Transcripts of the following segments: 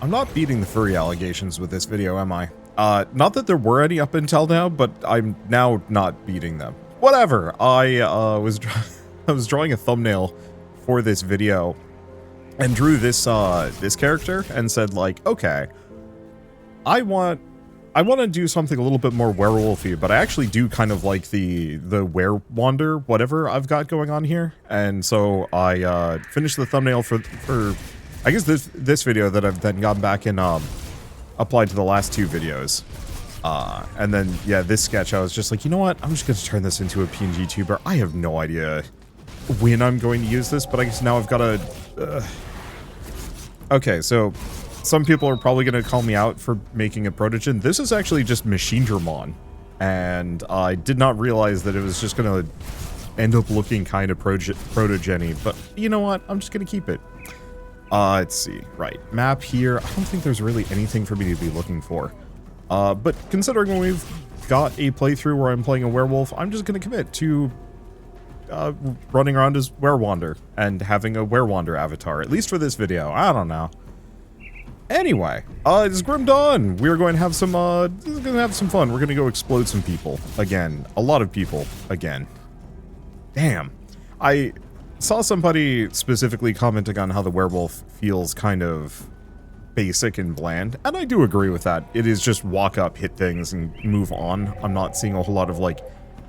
I'm not beating the furry allegations with this video, am I? Not that there were any up until now, but I'm now not beating them. Whatever. I was drawing a thumbnail for this video and drew this this character and said like, okay, I want to do something a little bit more werewolfy, but I actually do kind of like the werewander whatever I've got going on here. And so I finished the thumbnail for I guess this video that I've then gone back and applied to the last two videos. And then yeah, this sketch I was just like, you know what? I'm just going to turn this into a PNG tuber. I have no idea when I'm going to use this, but I guess now I've got to okay, so some people are probably going to call me out for making a protogen. This is actually just Machinedramon, and I did not realize that it was just going to end up looking kind of protogeny, but you know what? I'm just going to keep it. Let's see. Right. Map here. I don't think there's really anything for me to be looking for. But considering we've got a playthrough where I'm playing a werewolf, I'm just going to commit to running around as Werewander and having a Werewander avatar, at least for this video. I don't know. Anyway, it's Grim Dawn. We're going to have some fun. We're going to go explode some people again. A lot of people again. Damn. I saw somebody specifically commenting on how the werewolf feels kind of basic and bland, and I do agree with that. It is just walk up, hit things, and move on. I'm not seeing a whole lot of like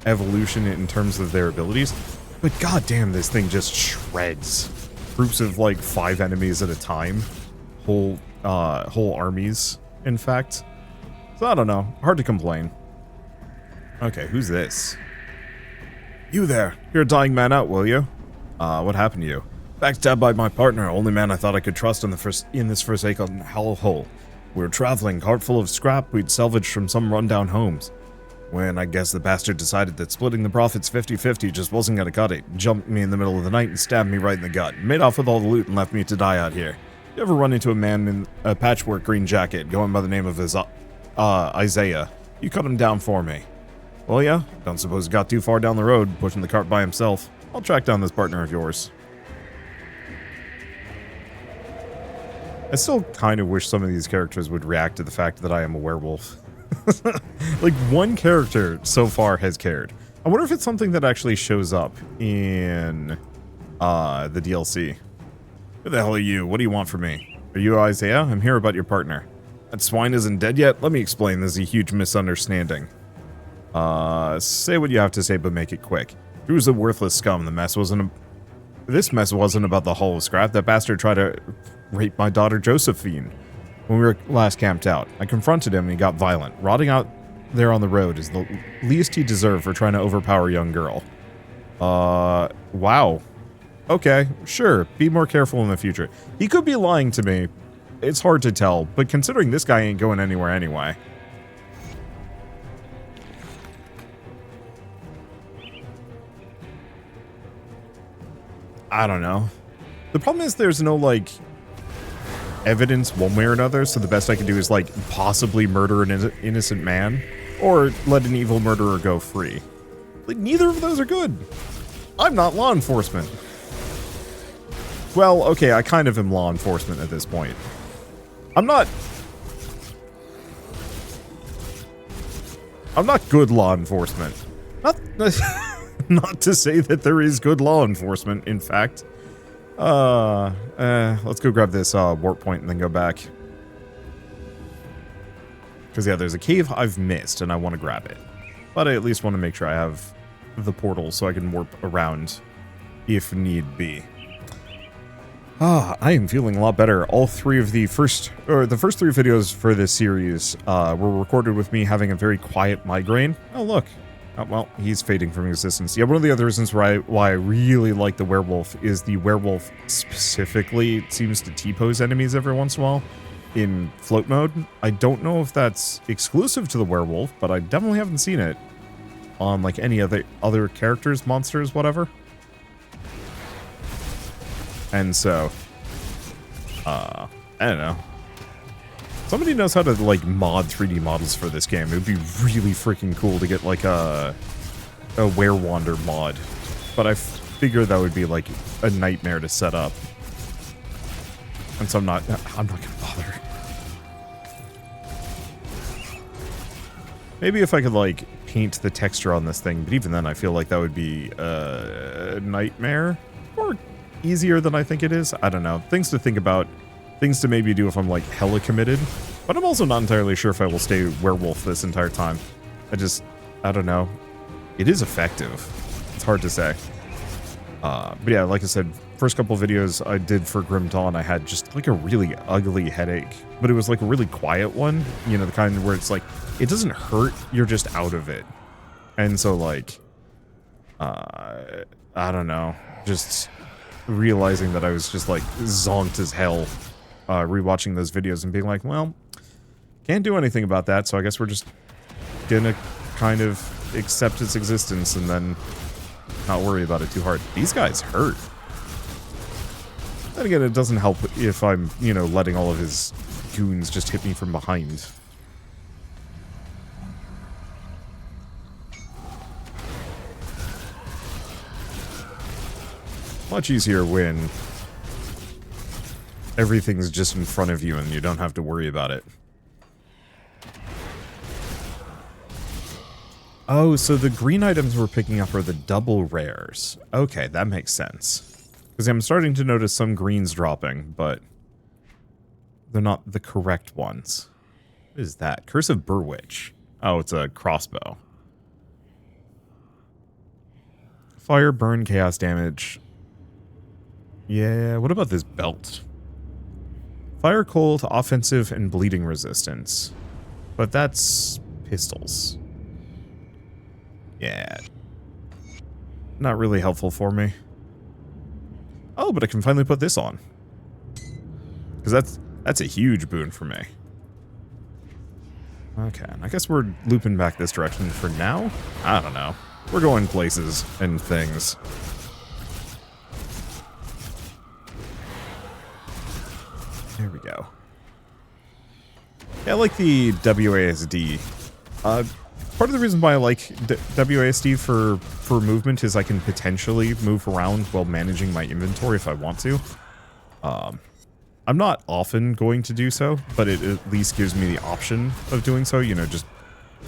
evolution in terms of their abilities, but goddamn, this thing just shreds groups of like 5 enemies at a time, whole armies, in fact. So I don't know, hard to complain. Okay, who's this? You there, you're a dying man out, will you? What happened to you? Backstabbed by my partner, only man I thought I could trust in this forsaken hellhole. We were traveling, cart full of scrap we'd salvaged from some rundown homes, when I guess the bastard decided that splitting the profits 50-50 just wasn't gonna cut it. Jumped me in the middle of the night and stabbed me right in the gut. Made off with all the loot and left me to die out here. You ever run into a man in a patchwork green jacket going by the name of Isaiah? You cut him down for me. Well, yeah, don't suppose he got too far down the road, pushing the cart by himself. I'll track down this partner of yours. I still kind of wish some of these characters would react to the fact that I am a werewolf. Like, one character so far has cared. I wonder if it's something that actually shows up in the DLC. Who the hell are you? What do you want from me? Are you Isaiah? I'm here about your partner. That swine isn't dead yet? Let me explain. There's a huge misunderstanding. Say what you have to say, but make it quick. He was a worthless scum. This mess wasn't about the haul of scrap. That bastard tried to rape my daughter Josephine when we were last camped out. I confronted him and he got violent. Rotting out there on the road is the least he deserved for trying to overpower a young girl. Wow. Okay, sure. Be more careful in the future. He could be lying to me. It's hard to tell, but considering this guy ain't going anywhere anyway. I don't know. The problem is there's no, like, evidence one way or another, so the best I can do is, like, possibly murder an innocent man, or let an evil murderer go free. Like, neither of those are good. I'm not law enforcement. Well, okay, I kind of am law enforcement at this point. I'm not good law enforcement. Not to say that there is good law enforcement, in fact. Let's go grab this warp point and then go back. Because, yeah, there's a cave I've missed, and I want to grab it. But I at least want to make sure I have the portal so I can warp around if need be. I am feeling a lot better. All three of the first 3 videos for this series were recorded with me having a very quiet migraine. Oh, look. Oh, well, he's fading from existence. Yeah, one of the other reasons why I really like the werewolf is the werewolf specifically seems to T-pose enemies every once in a while in float mode. I don't know if that's exclusive to the werewolf, but I definitely haven't seen it on like any other characters, monsters, whatever. And so, I don't know. Somebody knows how to, like, mod 3D models for this game. It would be really freaking cool to get, like, a Werewander mod. But I figure that would be, like, a nightmare to set up. And so I'm not gonna bother. Maybe if I could, like, paint the texture on this thing, but even then I feel like that would be a nightmare. Or easier than I think it is. I don't know. Things to think about. Things to maybe do if I'm, like, hella committed. But I'm also not entirely sure if I will stay werewolf this entire time. I don't know. It is effective. It's hard to say. But yeah, like I said, first couple videos I did for Grim Dawn, I had just like a really ugly headache. But it was like a really quiet one. You know, the kind where it's like, it doesn't hurt, you're just out of it. And so like, I don't know. Just realizing that I was just like zonked as hell rewatching those videos and being like, well, can't do anything about that, so I guess we're just gonna kind of accept its existence and then not worry about it too hard. These guys hurt. Then again, it doesn't help if I'm, you know, letting all of his goons just hit me from behind. Much easier when everything's just in front of you and you don't have to worry about it. Oh, so the green items we're picking up are the double rares. Okay, that makes sense. Because I'm starting to notice some greens dropping, but they're not the correct ones. What is that? Curse of Burwitch. Oh, it's a crossbow. Fire, burn, chaos damage. Yeah, what about this belt? Fire, cold, offensive, and bleeding resistance. But that's pistols. Yeah. Not really helpful for me. Oh, but I can finally put this on. Because that's a huge boon for me. Okay, I guess we're looping back this direction for now. I don't know. We're going places and things. There we go. Yeah, I like the WASD. Part of the reason why I like WASD for movement is I can potentially move around while managing my inventory if I want to. I'm not often going to do so, but it at least gives me the option of doing so, you know, just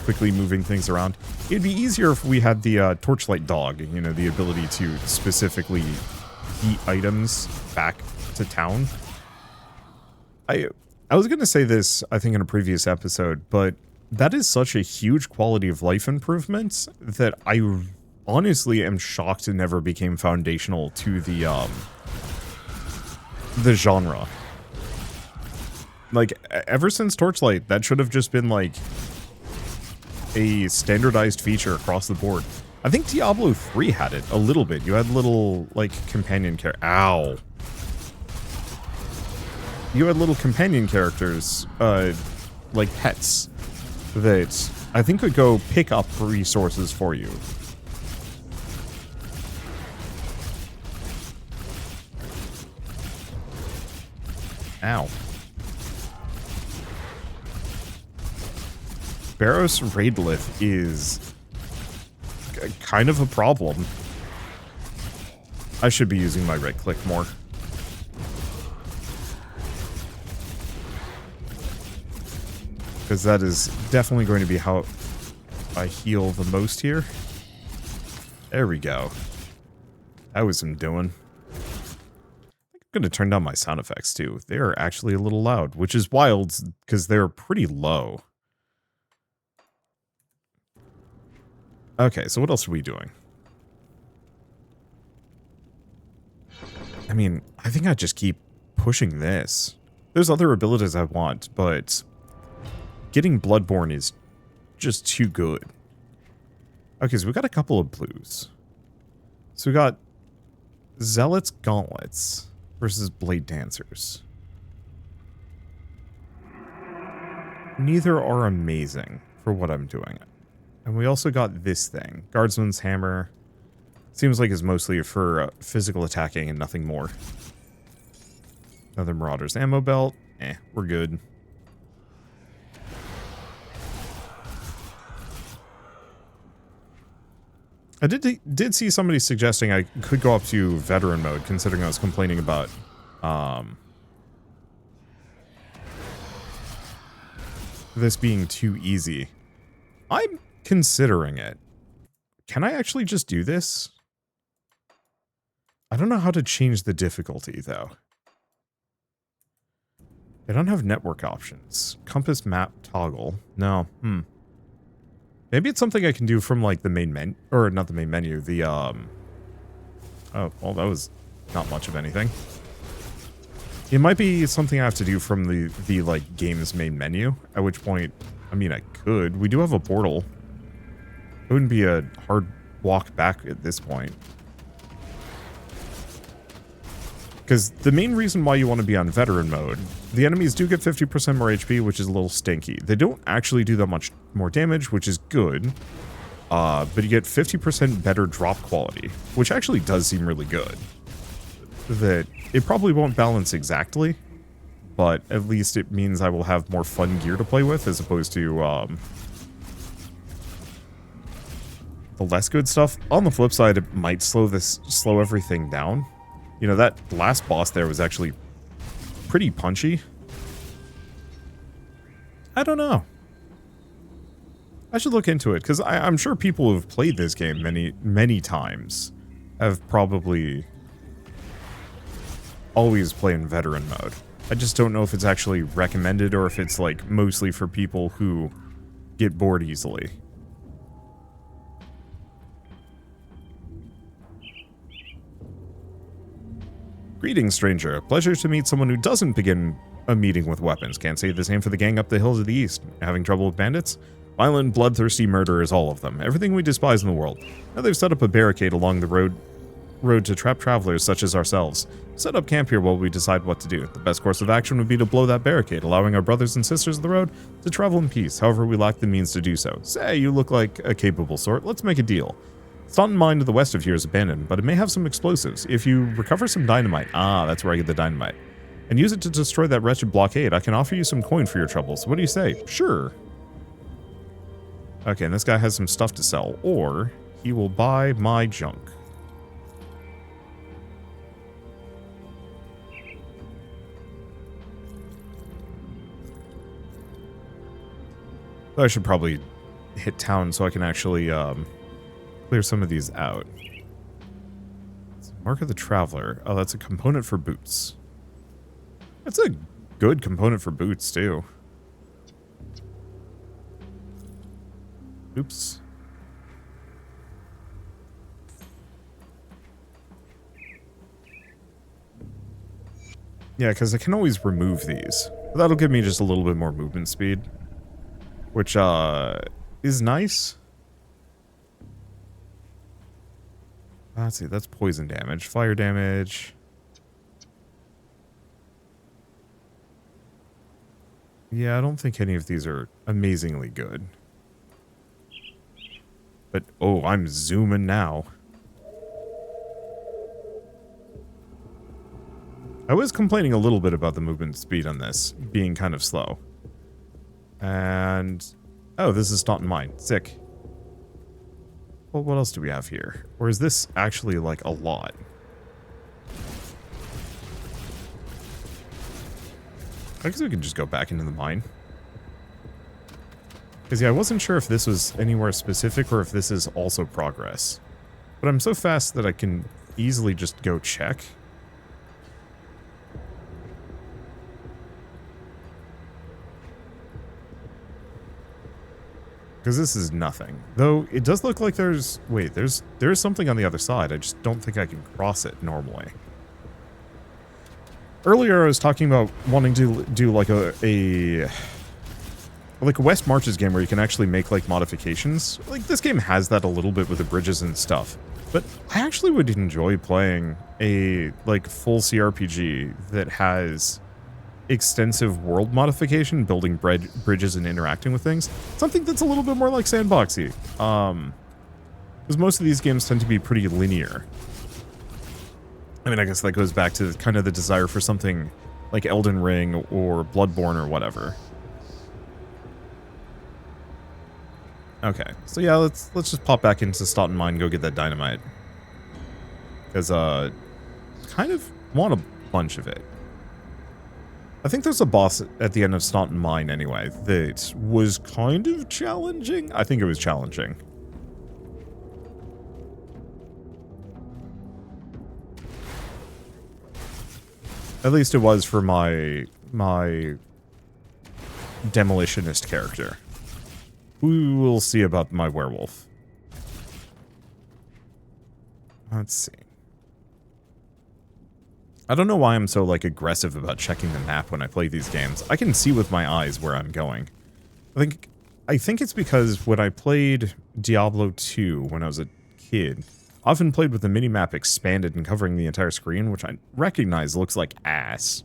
quickly moving things around. It'd be easier if we had the torchlight dog, you know, the ability to specifically heat items back to town. I was going to say this, I think, in a previous episode, but that is such a huge quality of life improvement that I honestly am shocked it never became foundational to the genre. Like, ever since Torchlight, that should have just been, like, a standardized feature across the board. I think Diablo 3 had it a little bit. You had little, like, companion Ow. You had little companion characters, like pets, that I think could go pick up resources for you. Ow. Barros Raidlith is kind of a problem. I should be using my right click more. Because that is definitely going to be how I heal the most here. There we go. That was some doing. I'm going to turn down my sound effects too. They're actually a little loud, which is wild because they're pretty low. Okay, so what else are we doing? I mean, I think I just keep pushing this. There's other abilities I want, but getting Bloodborne is just too good. Okay, so we got a couple of blues. So we got Zealots Gauntlets versus Blade Dancers. Neither are amazing for what I'm doing. And we also got this thing. Guardsman's Hammer. Seems like it's mostly for physical attacking and nothing more. Another Marauder's Ammo Belt. We're good. I did see somebody suggesting I could go up to veteran mode, considering I was complaining about this being too easy. I'm considering it. Can I actually just do this? I don't know how to change the difficulty, though. I don't have network options. Compass map toggle. No. Maybe it's something I can do from, like, the main menu. Or, not the main menu. The, Oh, well, that was not much of anything. It might be something I have to do from the like, game's main menu. At which point, I mean, I could. We do have a portal. It wouldn't be a hard walk back at this point. Because the main reason why you want to be on veteran mode, the enemies do get 50% more HP, which is a little stinky. They don't actually do that much more damage, which is good. But you get 50% better drop quality, which actually does seem really good. That it probably won't balance exactly, but at least it means I will have more fun gear to play with as opposed to the less good stuff. On the flip side, it might slow everything down. You know, that last boss there was actually pretty punchy. I don't know. I should look into it, because I'm sure people who have played this game many times have probably always played in veteran mode. I just don't know if it's actually recommended or if it's, like, mostly for people who get bored easily. Greetings, stranger. Pleasure to meet someone who doesn't begin a meeting with weapons. Can't say the same for the gang up the hills of the east. Having trouble with bandits? Violent, bloodthirsty murderers, all of them. Everything we despise in the world. Now they've set up a barricade along the road to trap travelers such as ourselves. Set up camp here while we decide what to do. The best course of action would be to blow that barricade, allowing our brothers and sisters of the road to travel in peace. However, we lack the means to do so. Say, you look like a capable sort. Let's make a deal. Staunton Mine to the west of here is abandoned, but it may have some explosives. If you recover some dynamite, that's where I get the dynamite, and use it to destroy that wretched blockade, I can offer you some coin for your troubles. What do you say? Sure. Okay, and this guy has some stuff to sell, or he will buy my junk. I should probably hit town so I can actually, clear some of these out. Mark of the Traveler. Oh, that's a component for boots. That's a good component for boots, too. Oops. Yeah, because I can always remove these. But that'll give me just a little bit more movement speed. Which, is nice. Let's see, that's poison damage. Fire damage. Yeah, I don't think any of these are amazingly good. But, oh, I'm zooming now. I was complaining a little bit about the movement speed on this being kind of slow. And, oh, this is Staunton Mine. Sick. Well, what else do we have here? Or is this actually, like, a lot? I guess we can just go back into the mine. Because, yeah, I wasn't sure if this was anywhere specific or if this is also progress. But I'm so fast that I can easily just go check. Because this is nothing. Though, it does look like there's... Wait, there's something on the other side. I just don't think I can cross it normally. Earlier, I was talking about wanting to do, like, a West Marches game where you can actually make, like, modifications. Like, this game has that a little bit with the bridges and stuff. But I actually would enjoy playing a, like, full CRPG that has extensive world modification, building bridges and interacting with things. Something that's a little bit more like sandboxy. Because most of these games tend to be pretty linear. I mean, I guess that goes back to kind of the desire for something like Elden Ring or Bloodborne or whatever. Okay, so yeah, let's just pop back into Staunton Mine and go get that dynamite. Because, kind of want a bunch of it. I think there's a boss at the end of Snot and Mine anyway that was kind of challenging. I think it was challenging. At least it was for my demolitionist character. We will see about my werewolf. Let's see. I don't know why I'm so, like, aggressive about checking the map when I play these games. I can see with my eyes where I'm going. I think it's because when I played Diablo 2 when I was a kid, I often played with the minimap expanded and covering the entire screen, which I recognize looks like ass.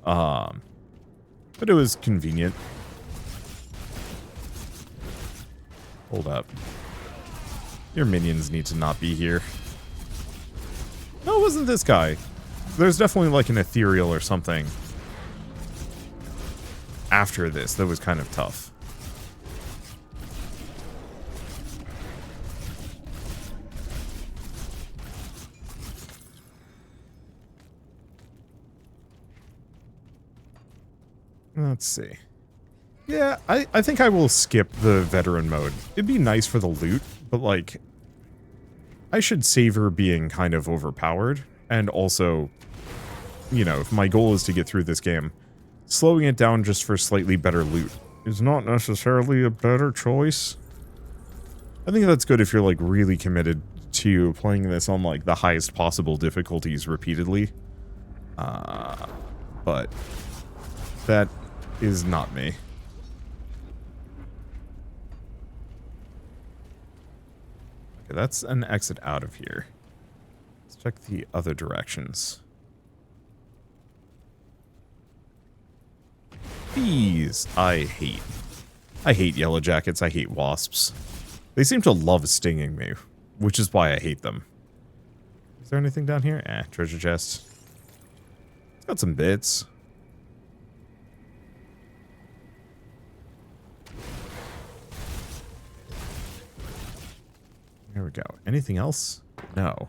But it was convenient. Hold up. Your minions need to not be here. No, it wasn't this guy. There's definitely like an ethereal or something after this that was kind of tough. Let's see. Yeah, I think I will skip the veteran mode. It'd be nice for the loot, but like, I should savor being kind of overpowered. And also, you know, if my goal is to get through this game, slowing it down just for slightly better loot is not necessarily a better choice. I think that's good if you're like really committed to playing this on like the highest possible difficulties repeatedly. But that is not me. Okay, that's an exit out of here. Let's check the other directions. Bees, I hate yellow jackets, I hate wasps. They seem to love stinging me, which is why I hate them. Is there anything down here? Treasure chest. It's got some bits. There we go. Anything else? No.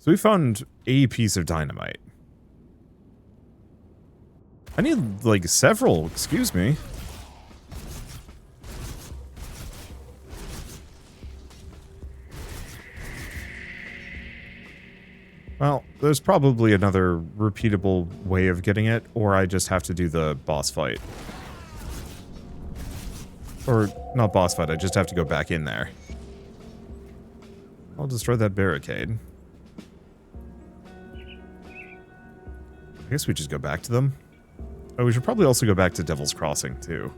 So we found a piece of dynamite. I need, like, several. Excuse me. Well, there's probably another repeatable way of getting it, or I just have to do the boss fight. Or, not boss fight, I just have to go back in there. I'll destroy that barricade. I guess we just go back to them. Oh, we should probably also go back to Devil's Crossing, too.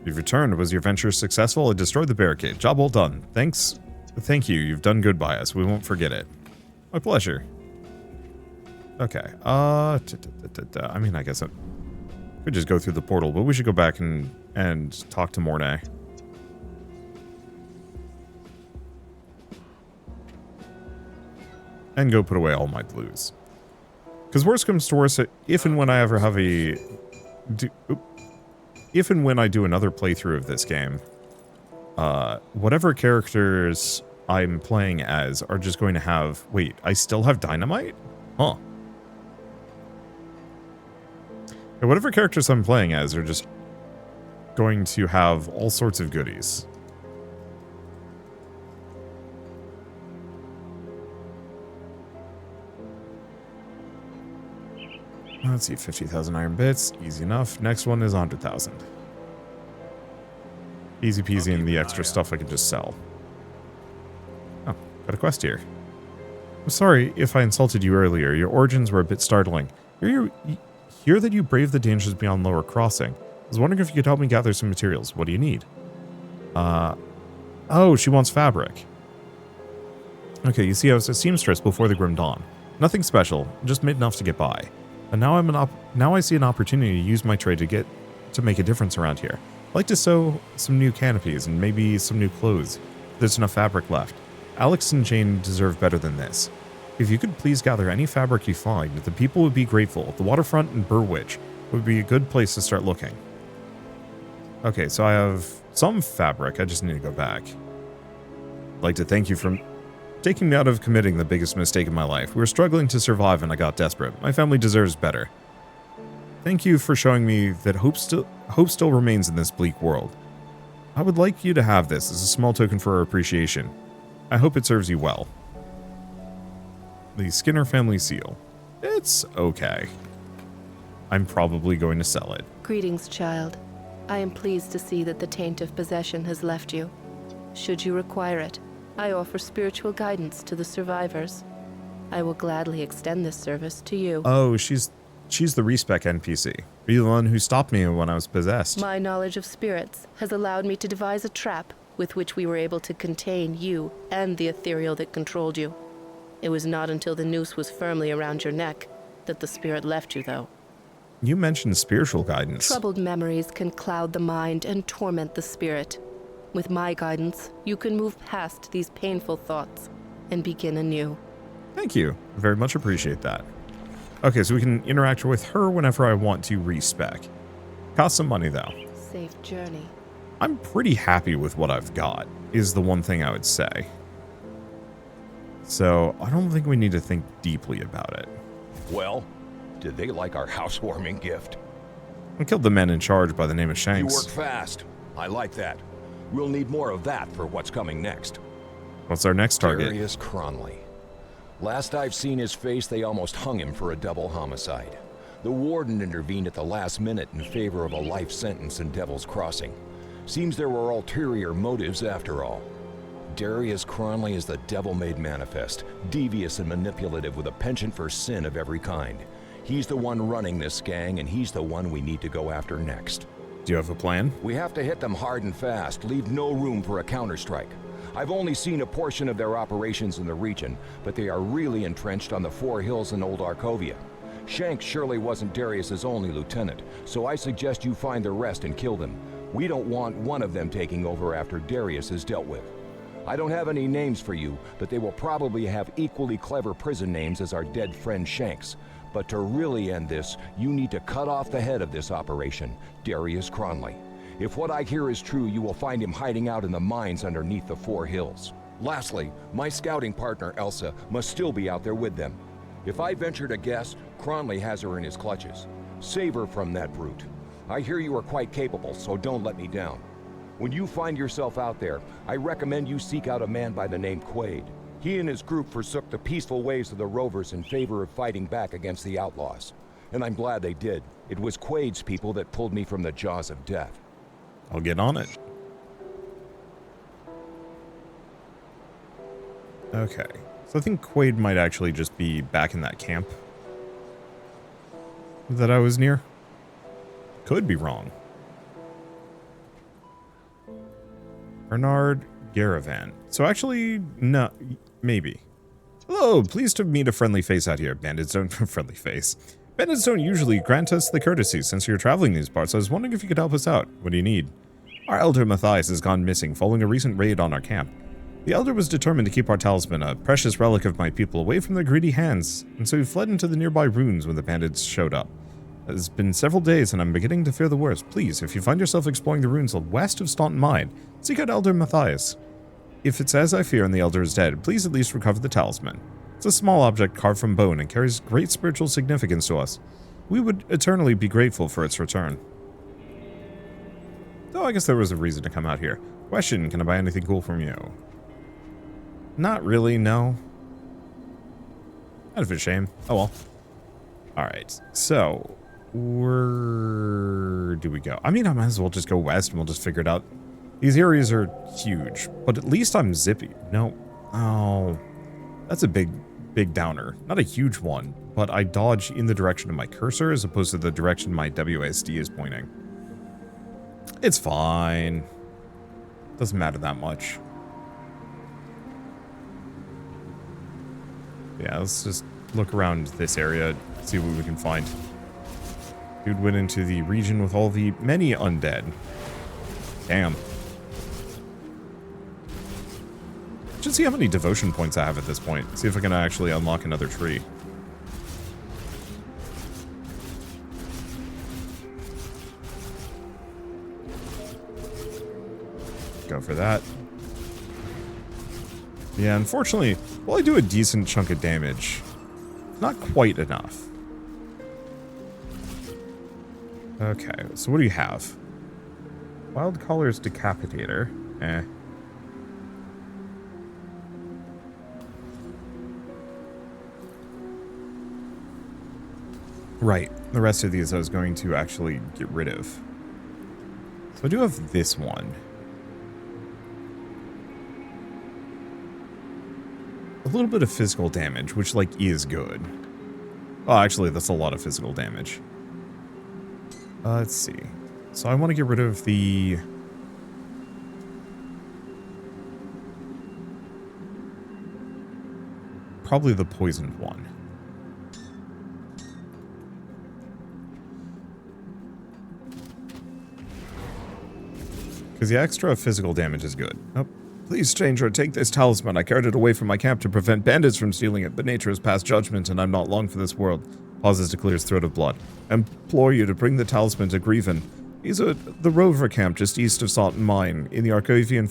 You've returned. Was your venture successful? I destroyed the barricade. Job well done. Thanks. Thank you. You've done good by us. We won't forget it. My pleasure. Okay. I mean, I guess I could just go through the portal, but we should go back and talk to Mornay. And go put away all my blues. Because worst comes to worst, if and when I ever have if and when I do another playthrough of this game, whatever characters I'm playing as are just going to have... Wait, I still have dynamite? Huh. Yeah, whatever characters I'm playing as are just going to have all sorts of goodies. Let's see, 50,000 iron bits. Easy enough. Next one is 100,000. Easy peasy, and the extra stuff I can just sell. Oh, got a quest here. I'm sorry if I insulted you earlier. Your origins were a bit startling. Hear that you braved the dangers beyond Lower Crossing. I was wondering if you could help me gather some materials. What do you need? Oh, she wants fabric. Okay, you see, I was a seamstress before the Grim Dawn. Nothing special, just made enough to get by. And now I see an opportunity to use my trade to make a difference around here. I'd like to sew some new canopies and maybe some new clothes. If there's enough fabric left. Alex and Jane deserve better than this. If you could please gather any fabric you find, the people would be grateful. The waterfront and Burwitch would be a good place to start looking. Okay, so I have some fabric. I just need to go back. I'd like to thank you for taking me out of committing the biggest mistake in my life. We were struggling to survive and I got desperate. My family deserves better. Thank you for showing me that hope still remains in this bleak world. I would like you to have this as a small token for our appreciation. I hope it serves you well. The Skinner family seal. It's okay. I'm probably going to sell it. Greetings, child. I am pleased to see that the taint of possession has left you. Should you require it, I offer spiritual guidance to the survivors. I will gladly extend this service to you. Oh, she's the respec NPC. Are you the one who stopped me when I was possessed? My knowledge of spirits has allowed me to devise a trap with which we were able to contain you and the ethereal that controlled you. It was not until the noose was firmly around your neck that the spirit left you, though. You mentioned spiritual guidance. Troubled memories can cloud the mind and torment the spirit. With my guidance, you can move past these painful thoughts and begin anew. Thank you. Very much appreciate that. Okay, so we can interact with her whenever I want to respec. Cost some money, though. Safe journey. I'm pretty happy with what I've got, is the one thing I would say. So, I don't think we need to think deeply about it. Well, did they like our housewarming gift? I killed the man in charge by the name of You Shanks. work fast. I like that. We'll need more of that for what's coming next. What's our next target? Darius Cronley. Last I've seen his face, they almost hung him for a double homicide. The warden intervened at the last minute in favor of a life sentence in Devil's Crossing. Seems there were ulterior motives after all. Darius Cronley is the devil-made manifest, devious and manipulative with a penchant for sin of every kind. He's the one running this gang, and he's the one we need to go after next. Do you have a plan? We have to hit them hard and fast, leave no room for a counterstrike. I've only seen a portion of their operations in the region, but they are really entrenched on the Four Hills in Old Arkovia. Shanks surely wasn't Darius's only lieutenant, so I suggest you find the rest and kill them. We don't want one of them taking over after Darius is dealt with. I don't have any names for you, but they will probably have equally clever prison names as our dead friend Shanks. But to really end this, you need to cut off the head of this operation, Darius Cronley. If what I hear is true, you will find him hiding out in the mines underneath the Four Hills. Lastly, my scouting partner Elsa must still be out there with them. If I venture to guess, Cronley has her in his clutches. Save her from that brute. I hear you are quite capable, so don't let me down. When you find yourself out there, I recommend you seek out a man by the name Quaid. He and his group forsook the peaceful ways of the Rovers in favor of fighting back against the outlaws. And I'm glad they did. It was Quaid's people that pulled me from the jaws of death. I'll get on it. Okay. So I think Quaid might actually just be back in that camp that I was near. Could be wrong. Bernard Garavan. So actually, no, maybe. Hello, pleased to meet a friendly face out here. Bandits don't friendly face. Bandits don't usually grant us the courtesy. Since you're traveling these parts, I was wondering if you could help us out. What do you need? Our elder Matthias has gone missing following a recent raid on our camp. The elder was determined to keep our talisman, a precious relic of my people, away from their greedy hands, and so he fled into the nearby ruins when the bandits showed up. It's been several days, and I'm beginning to fear the worst. Please, if you find yourself exploring the ruins west of Staunton Mine, seek out Elder Matthias. If it's as I fear and the elder is dead, please at least recover the talisman. It's a small object carved from bone and carries great spiritual significance to us. We would eternally be grateful for its return. Though I guess there was a reason to come out here. Question, can I buy anything cool from you? Not really, no. Kind of a shame. Oh well. Alright, so where do we go? I mean, I might as well just go west and we'll just figure it out. These areas are huge, but at least I'm zippy. No. Oh, that's a big downer. Not a huge one, but I dodge in the direction of my cursor as opposed to the direction my WSD is pointing. It's fine. Doesn't matter that much. Yeah, let's just look around this area, see what we can find. Dude went into the region with all the many undead. Damn. Should see how many devotion points I have at this point. See if I can actually unlock another tree. Go for that. Yeah, unfortunately, Well, I do a decent chunk of damage. Not quite enough. Okay, so what do you have? Wild Caller's Decapitator. Eh. Right. The rest of these I was going to actually get rid of. So I do have this one. A little bit of physical damage, which, like, is good. Oh, actually, that's a lot of physical damage. Let's see. So I want to get rid of the... probably the poisoned one. Because the extra physical damage is good. Oh. Please, stranger, take this talisman. I carried it away from my camp to prevent bandits from stealing it, but nature has passed judgment, and I'm not long for this world. Pauses to clear his throat of blood. I implore you to bring the talisman to Grieven. He's at the Rover camp just east of Salt and Mine, in the Arcovian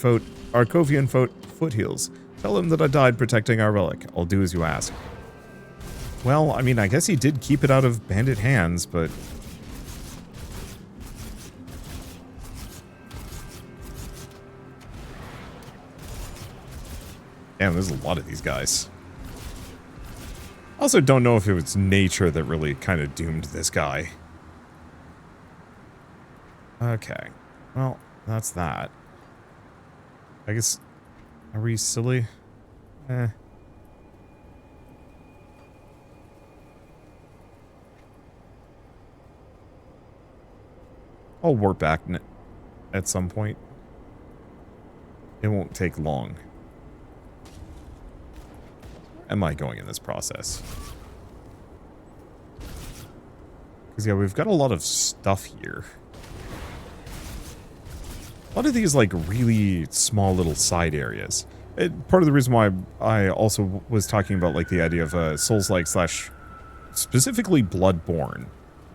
foothills. Tell him that I died protecting our relic. I'll do as you ask. Well, I mean, I guess he did keep it out of bandit hands, but... Damn, there's a lot of these guys. Also don't know if it was nature that really kind of doomed this guy. Okay. Well, that's that. I guess... Are we silly? Eh. I'll warp back at some point. It won't take long. Am I going in this process? Because, yeah, we've got a lot of stuff here. A lot of these, like, really small little side areas. Part of the reason why I also was talking about, like, the idea of a Souls-like slash... specifically Bloodborne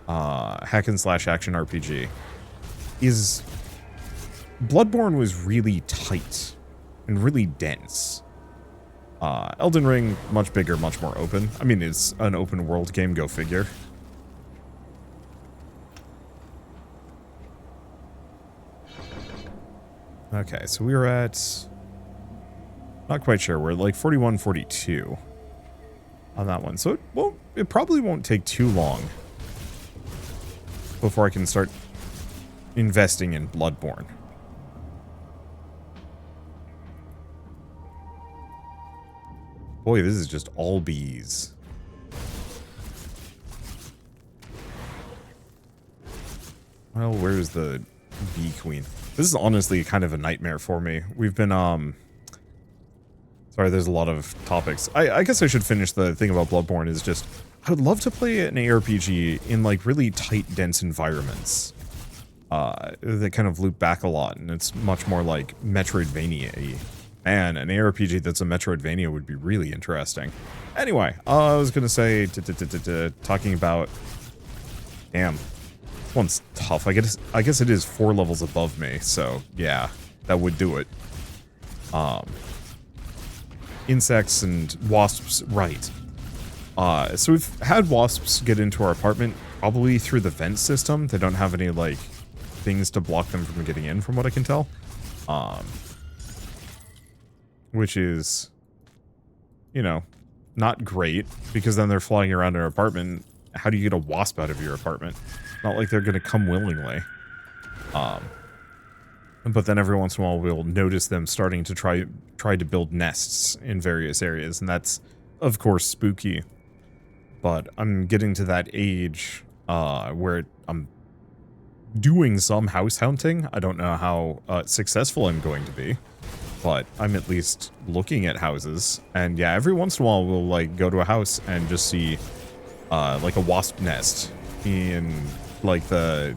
hack and slash action RPG is... Bloodborne was really tight and really dense. Elden Ring, much bigger, much more open. I mean, it's an open world game, go figure. Okay, so we were at... Not quite sure, we're like 41, 42 on that one. So it probably won't take too long before I can start investing in Bloodborne. Boy, this is just all bees. Well, where's the bee queen? This is honestly kind of a nightmare for me. We've been, sorry, there's a lot of topics. I guess I should finish the thing about Bloodborne is just... I would love to play an ARPG in, like, really tight, dense environments. That kind of loop back a lot, and it's much more, like, Metroidvania-y. Man, an ARPG that's a Metroidvania would be really interesting. Anyway, I was gonna say, talking about... Damn. This one's tough. I guess it is 4 levels above me, so yeah, that would do it. Insects and wasps, right. So we've had wasps get into our apartment, probably through the vent system. They don't have any, like, things to block them from getting in, from what I can tell. Which is, you know, not great, because then they're flying around our apartment. How do you get a wasp out of your apartment? Not like they're going to come willingly. But then every once in a while we'll notice them starting to try to build nests in various areas, and that's, of course, spooky. But I'm getting to that age where I'm doing some house hunting. I don't know how successful I'm going to be, but I'm at least looking at houses. And yeah, every once in a while we'll, like, go to a house and just see like a wasp nest in, like, the,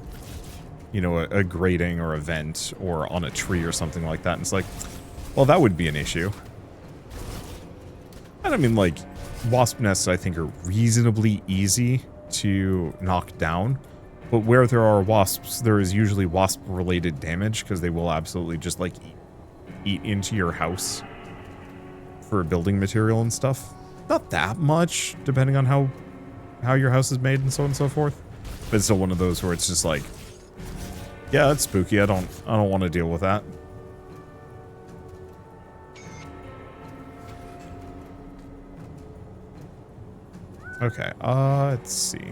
you know, a grating or a vent or on a tree or something like that. And it's like, well, that would be an issue. And I mean, like, wasp nests I think are reasonably easy to knock down. But where there are wasps, there is usually wasp-related damage, because they will absolutely just, like, eat into your house for building material and stuff. Not that much, depending on how your house is made and so on and so forth. But it's still one of those where it's just like, yeah, that's spooky. I don't want to deal with that. Okay, let's see.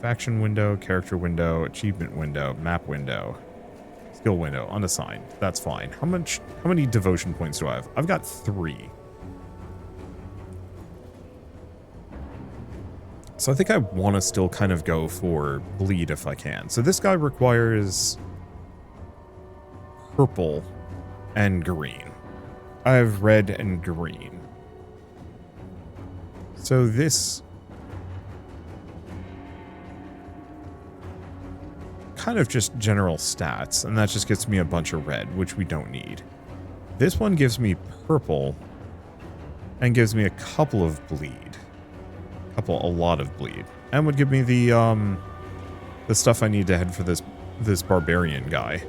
Faction window, character window, achievement window, map window, skill window, unassigned. That's fine. How many devotion points do I have? I've got 3. So I think I want to still kind of go for bleed if I can. So this guy requires purple and green. I have red and green. So this kind of just general stats, and that just gets me a bunch of red, which we don't need. This one gives me purple and gives me a couple of bleed. A lot of bleed. And would give me the stuff I need to head for this barbarian guy.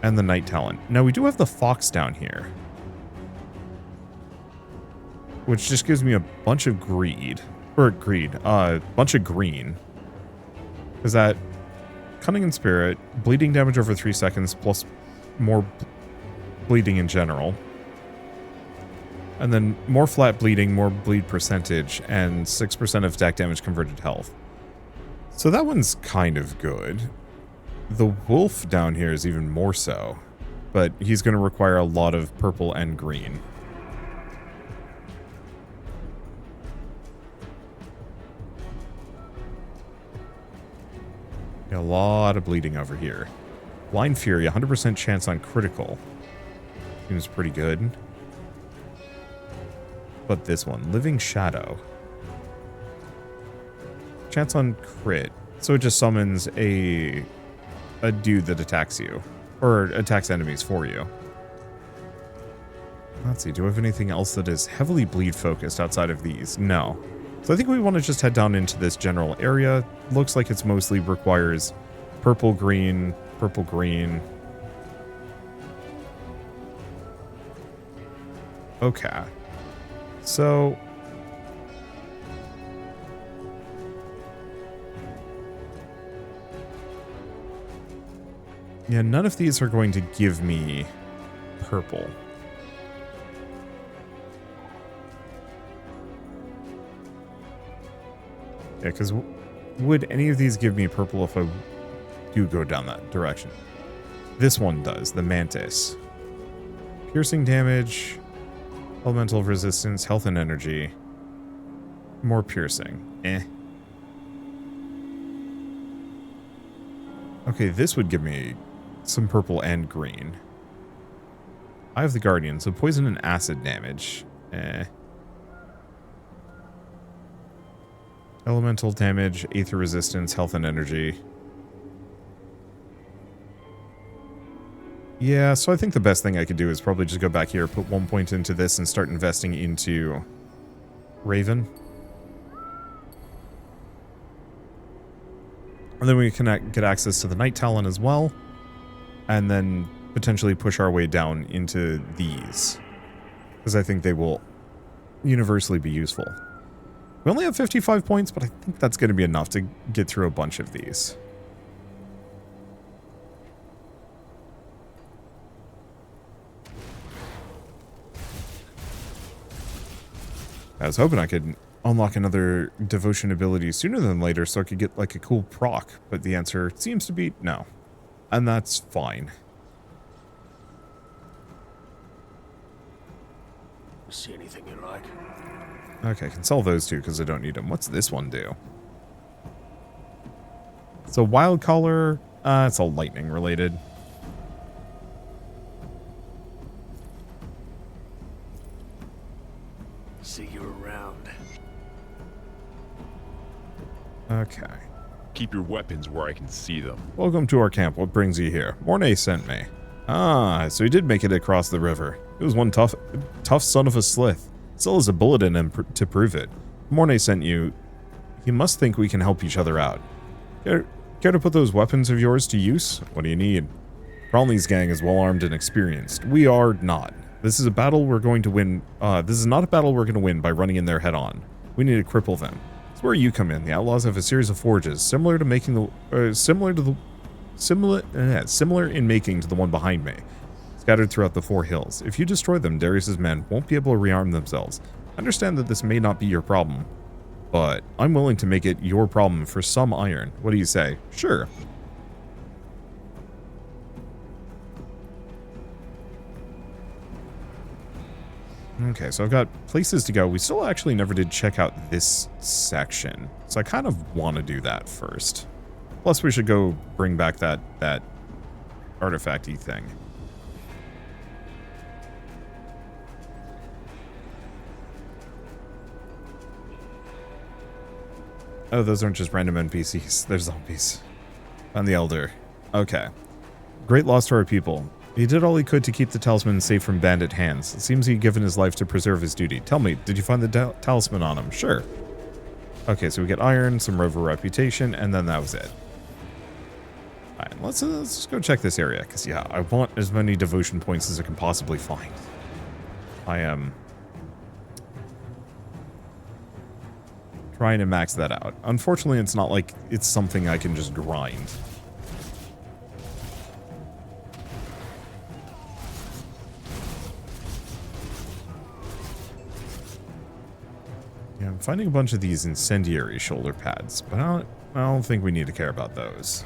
And the night talent. Now we do have the fox down here, which just gives me a bunch of bunch of green. Is that cunning and spirit, bleeding damage over 3 seconds, plus more bleeding in general. And then more flat bleeding, more bleed percentage, and 6% of attack damage converted health. So that one's kind of good. The wolf down here is even more so, but he's going to require a lot of purple and green. A lot of bleeding over here. Blind Fury, 100% chance on critical. Seems pretty good. But this one, Living Shadow. Chance on crit. So it just summons a dude that attacks you. Or attacks enemies for you. Let's see, do I have anything else that is heavily bleed focused outside of these? No. So I think we want to just head down into this general area. Looks like it's mostly requires purple, green, purple, green. Okay. So yeah, none of these are going to give me purple. Yeah, because would any of these give me purple if I do go down that direction? This one does, the Mantis. Piercing damage, elemental resistance, health and energy. More piercing. Okay, this would give me some purple and green. I have the Guardian, so poison and acid damage. Elemental damage, aether resistance, health and energy. Yeah, so I think the best thing I could do is probably just go back here, put 1 point into this, and start investing into Raven. And then we can get access to the Night Talon as well. And then potentially push our way down into these. Because I think they will universally be useful. We only have 55 points, but I think that's going to be enough to get through a bunch of these. I was hoping I could unlock another devotion ability sooner than later so I could get like a cool proc, but the answer seems to be no. And that's fine. See anything you like? Okay, I can sell those two because I don't need them. What's this one do? So wild color, it's all lightning related. See you around. Okay. Keep your weapons where I can see them. Welcome to our camp. What brings you here? Mornay sent me. Ah, so he did make it across the river. He was one tough son of a slith. Still has a bullet in him to prove it. Mornay sent you. He must think we can help each other out. Care to put those weapons of yours to use? What do you need? Cronley's gang is well armed and experienced. We are not. This is a battle we're going to win. This is not a battle we're going to win by running in there head on. We need to cripple them. It's where you come in. The outlaws have a series of forges similar in making to the one behind me, scattered throughout the 4 hills. If you destroy them, Darius's men won't be able to rearm themselves. I understand that this may not be your problem, but I'm willing to make it your problem for some iron. What do you say? Sure. Okay, so I've got places to go. We still actually never did check out this section, so I kind of want to do that first. Plus, we should go bring back that artifact-y thing. Oh, those aren't just random NPCs. They're zombies. And the Elder. Okay. Great loss to our people. He did all he could to keep the talisman safe from bandit hands. It seems he'd given his life to preserve his duty. Tell me, did you find the talisman on him? Sure. Okay, so we get iron, some rover reputation, and then that was it. Alright, let's just go check this area, because yeah, I want as many devotion points as I can possibly find. I am trying to max that out. Unfortunately, it's not like it's something I can just grind. Yeah, I'm finding a bunch of these incendiary shoulder pads, but I don't think we need to care about those.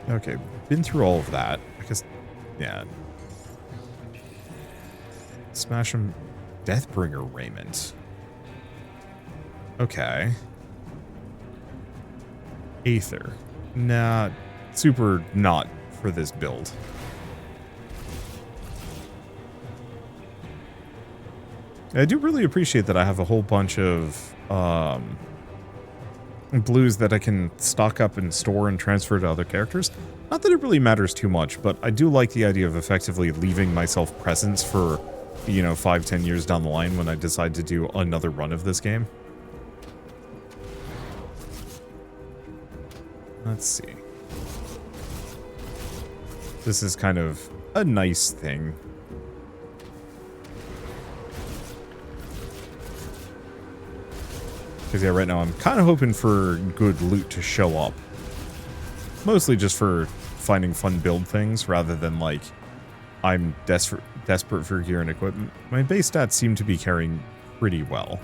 Okay, been through all of that. I guess, yeah. Smash him. Deathbringer raiment. Okay. Aether. Nah, super not for this build. I do really appreciate that I have a whole bunch of blues that I can stock up and store and transfer to other characters. Not that it really matters too much, but I do like the idea of effectively leaving myself presents for, you know, 5-10 years down the line when I decide to do another run of this game. Let's see. This is kind of a nice thing. Because yeah, right now I'm kind of hoping for good loot to show up. Mostly just for finding fun build things rather than like I'm desperate for gear and equipment. My base stats seem to be carrying pretty well.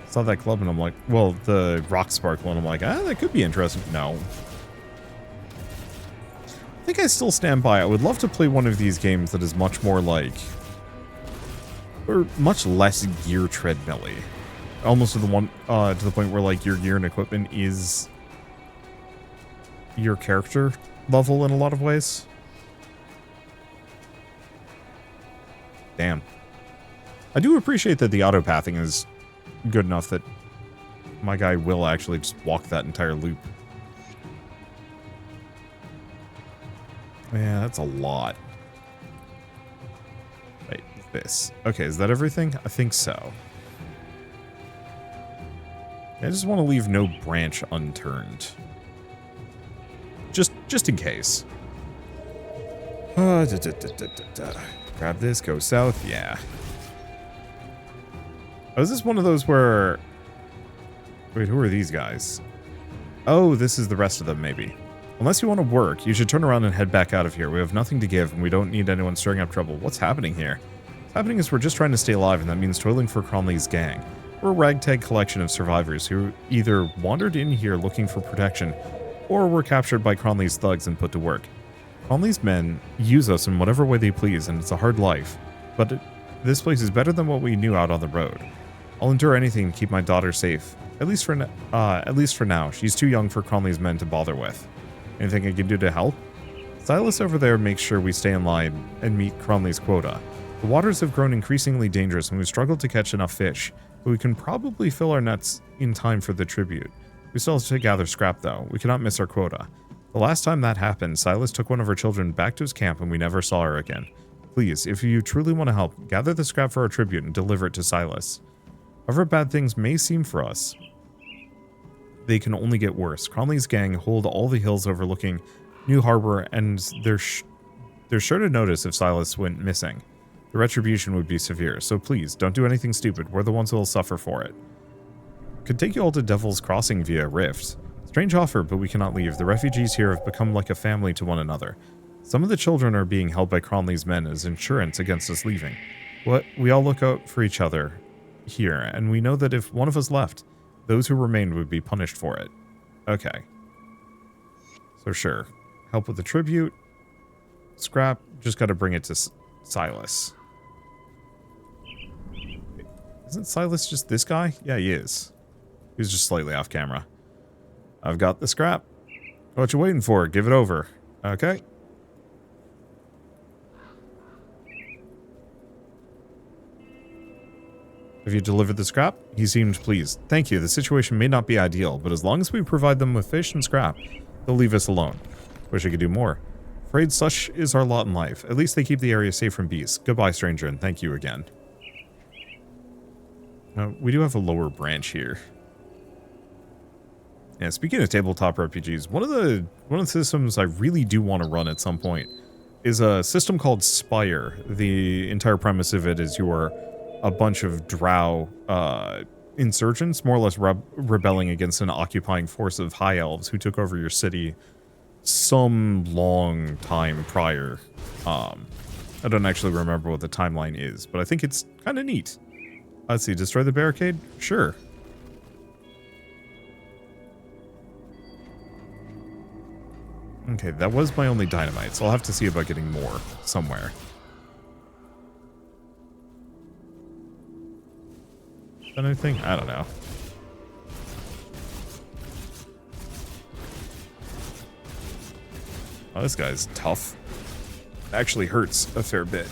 Saw that club and I'm like, well, the rock sparkle, and I'm like, ah, that could be interesting. No. I think I still stand by. I would love to play one of these games that is much more like, or much less gear treadmill-y. Almost to the point where like your gear and equipment is your character level in a lot of ways. Damn. I do appreciate that the auto-pathing is good enough that my guy will actually just walk that entire loop. Yeah, that's a lot. Wait, this. Okay, is that everything? I think so. I just want to leave no branch unturned. Just in case. Grab this, go south, yeah. Oh, is this one of those where... Wait, who are these guys? Oh, this is the rest of them, maybe. Unless you want to work, you should turn around and head back out of here. We have nothing to give, and we don't need anyone stirring up trouble. What's happening here? What's happening is we're just trying to stay alive, and that means toiling for Cronley's gang. We're a ragtag collection of survivors who either wandered in here looking for protection, or were captured by Cronley's thugs and put to work. Cronley's men use us in whatever way they please, and it's a hard life. But this place is better than what we knew out on the road. I'll endure anything to keep my daughter safe. At least for now. She's too young for Cronley's men to bother with. Anything I can do to help? Silas over there makes sure we stay in line and meet Cronley's quota. The waters have grown increasingly dangerous and we've struggled to catch enough fish, but we can probably fill our nets in time for the tribute. We still have to gather scrap though. We cannot miss our quota. The last time that happened, Silas took one of her children back to his camp and we never saw her again. Please, if you truly want to help, gather the scrap for our tribute and deliver it to Silas. However bad things may seem for us, they can only get worse. Cronley's gang hold all the hills overlooking New Harbor, and they're sure to notice if Silas went missing. The retribution would be severe, so please, don't do anything stupid. We're the ones who will suffer for it. Could take you all to Devil's Crossing via Rift. Strange offer, but we cannot leave. The refugees here have become like a family to one another. Some of the children are being held by Cronley's men as insurance against us leaving. We all look out for each other here, and we know that if one of us left, those who remained would be punished for it. Okay. So sure. Help with the tribute. Scrap. Just gotta bring it to Silas. Isn't Silas just this guy? Yeah, he is. He's just slightly off camera. I've got the scrap. What you waiting for? Give it over. Okay. Have you delivered the scrap? He seemed pleased. Thank you. The situation may not be ideal, but as long as we provide them with fish and scrap, they'll leave us alone. Wish I could do more. Afraid such is our lot in life. At least they keep the area safe from beasts. Goodbye, stranger, and thank you again. We do have a lower branch here. Yeah, speaking of tabletop RPGs, one of the systems I really do want to run at some point is a system called Spire. The entire premise of it is you're a bunch of drow insurgents, more or less rebelling against an occupying force of high elves who took over your city some long time prior. I don't actually remember what the timeline is, but I think it's kind of neat. Let's see, destroy the barricade? Sure. Okay, that was my only dynamite, so I'll have to see about getting more somewhere. Anything? I don't know. Oh, this guy's tough. Actually hurts a fair bit.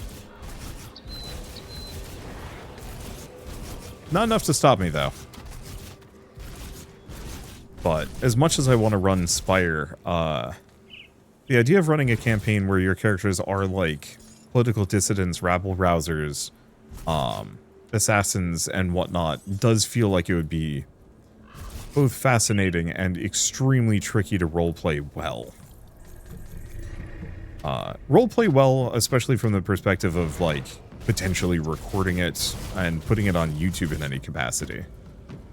Not enough to stop me, though. But as much as I want to run Spire, the idea of running a campaign where your characters are like political dissidents, rabble-rousers, assassins, and whatnot does feel like it would be both fascinating and extremely tricky to roleplay well. Roleplay well, especially from the perspective of, like, potentially recording it and putting it on YouTube in any capacity.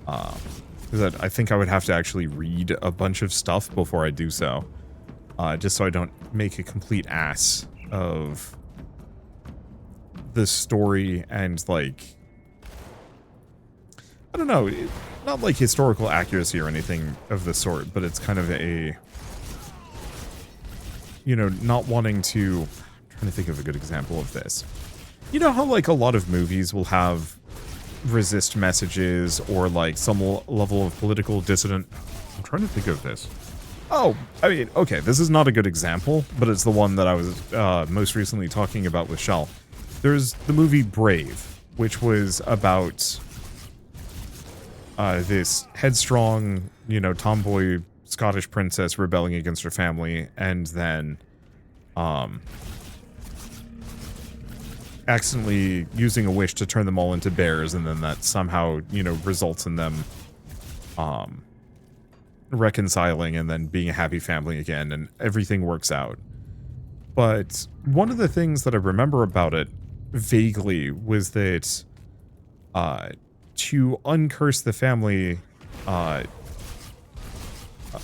Because I think I would have to actually read a bunch of stuff before I do so. Just so I don't make a complete ass of the story and, like, I don't know, not like historical accuracy or anything of the sort, but it's kind of a, you know, not wanting to, I'm trying to think of a good example of this. You know how, like, a lot of movies will have resist messages or, like, some level of political dissident? I'm trying to think of this. Oh, I mean, okay, this is not a good example, but it's the one that I was most recently talking about with Shell. There's the movie Brave, which was about this headstrong, you know, tomboy Scottish princess rebelling against her family, and then accidentally using a wish to turn them all into bears, and then that somehow, you know, results in them reconciling and then being a happy family again, and everything works out. But one of the things that I remember about it vaguely was that to uncurse the family,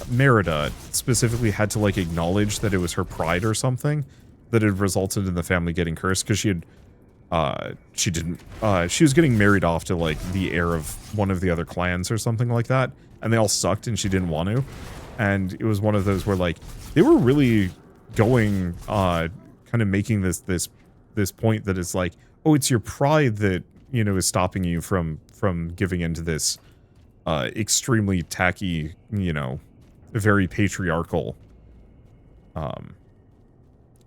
Merida specifically had to, like, acknowledge that it was her pride or something that had resulted in the family getting cursed, because she was getting married off to, like, the heir of one of the other clans or something like that, and they all sucked and she didn't want to. And it was one of those where, like, they were really going kind of making this point that it's like, oh, it's your pride that, you know, is stopping you from giving into this extremely tacky, you know, very patriarchal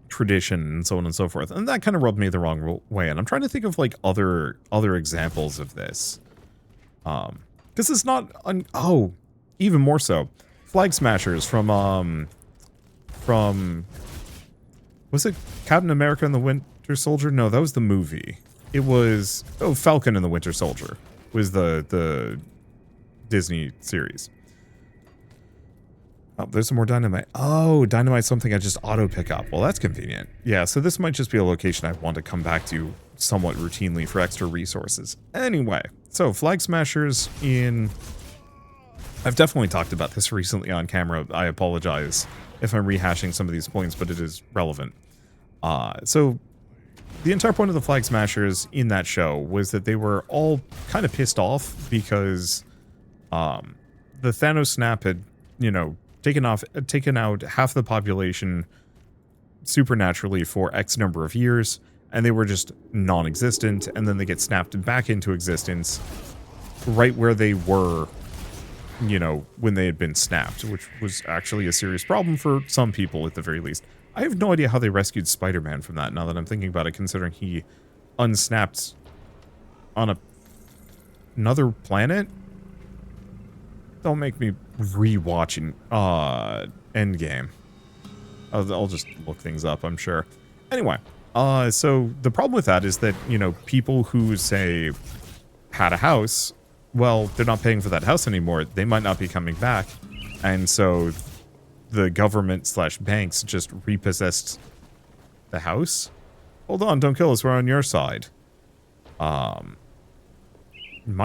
tradition and so on and so forth. And that kind of rubbed me the wrong way. And I'm trying to think of, like, other examples of this. Because it's not oh, even more so. Flag Smashers from was it Captain America and the Winter Winter Soldier? No, that was the movie. It was... Oh, Falcon and the Winter Soldier was the Disney series. Oh, there's some more dynamite. Oh, dynamite's something I just auto pick up. Well, that's convenient. Yeah, so this might just be a location I want to come back to somewhat routinely for extra resources. Anyway, so Flag Smashers in... I've definitely talked about this recently on camera. I apologize if I'm rehashing some of these points, but it is relevant. So the entire point of the Flag Smashers in that show was that they were all kind of pissed off because the Thanos snap had, you know, taken out half the population supernaturally for X number of years, and they were just non-existent, and then they get snapped back into existence right where they were, you know, when they had been snapped, which was actually a serious problem for some people at the very least. I have no idea how they rescued Spider-Man from that, now that I'm thinking about it, considering he unsnapped on another planet. Don't make me rewatching Endgame. I'll just look things up, I'm sure. Anyway, so the problem with that is that, you know, people who, say, had a house, well, they're not paying for that house anymore. They might not be coming back. And so the government / banks just repossessed the house. Hold on, don't kill us. We're on your side. My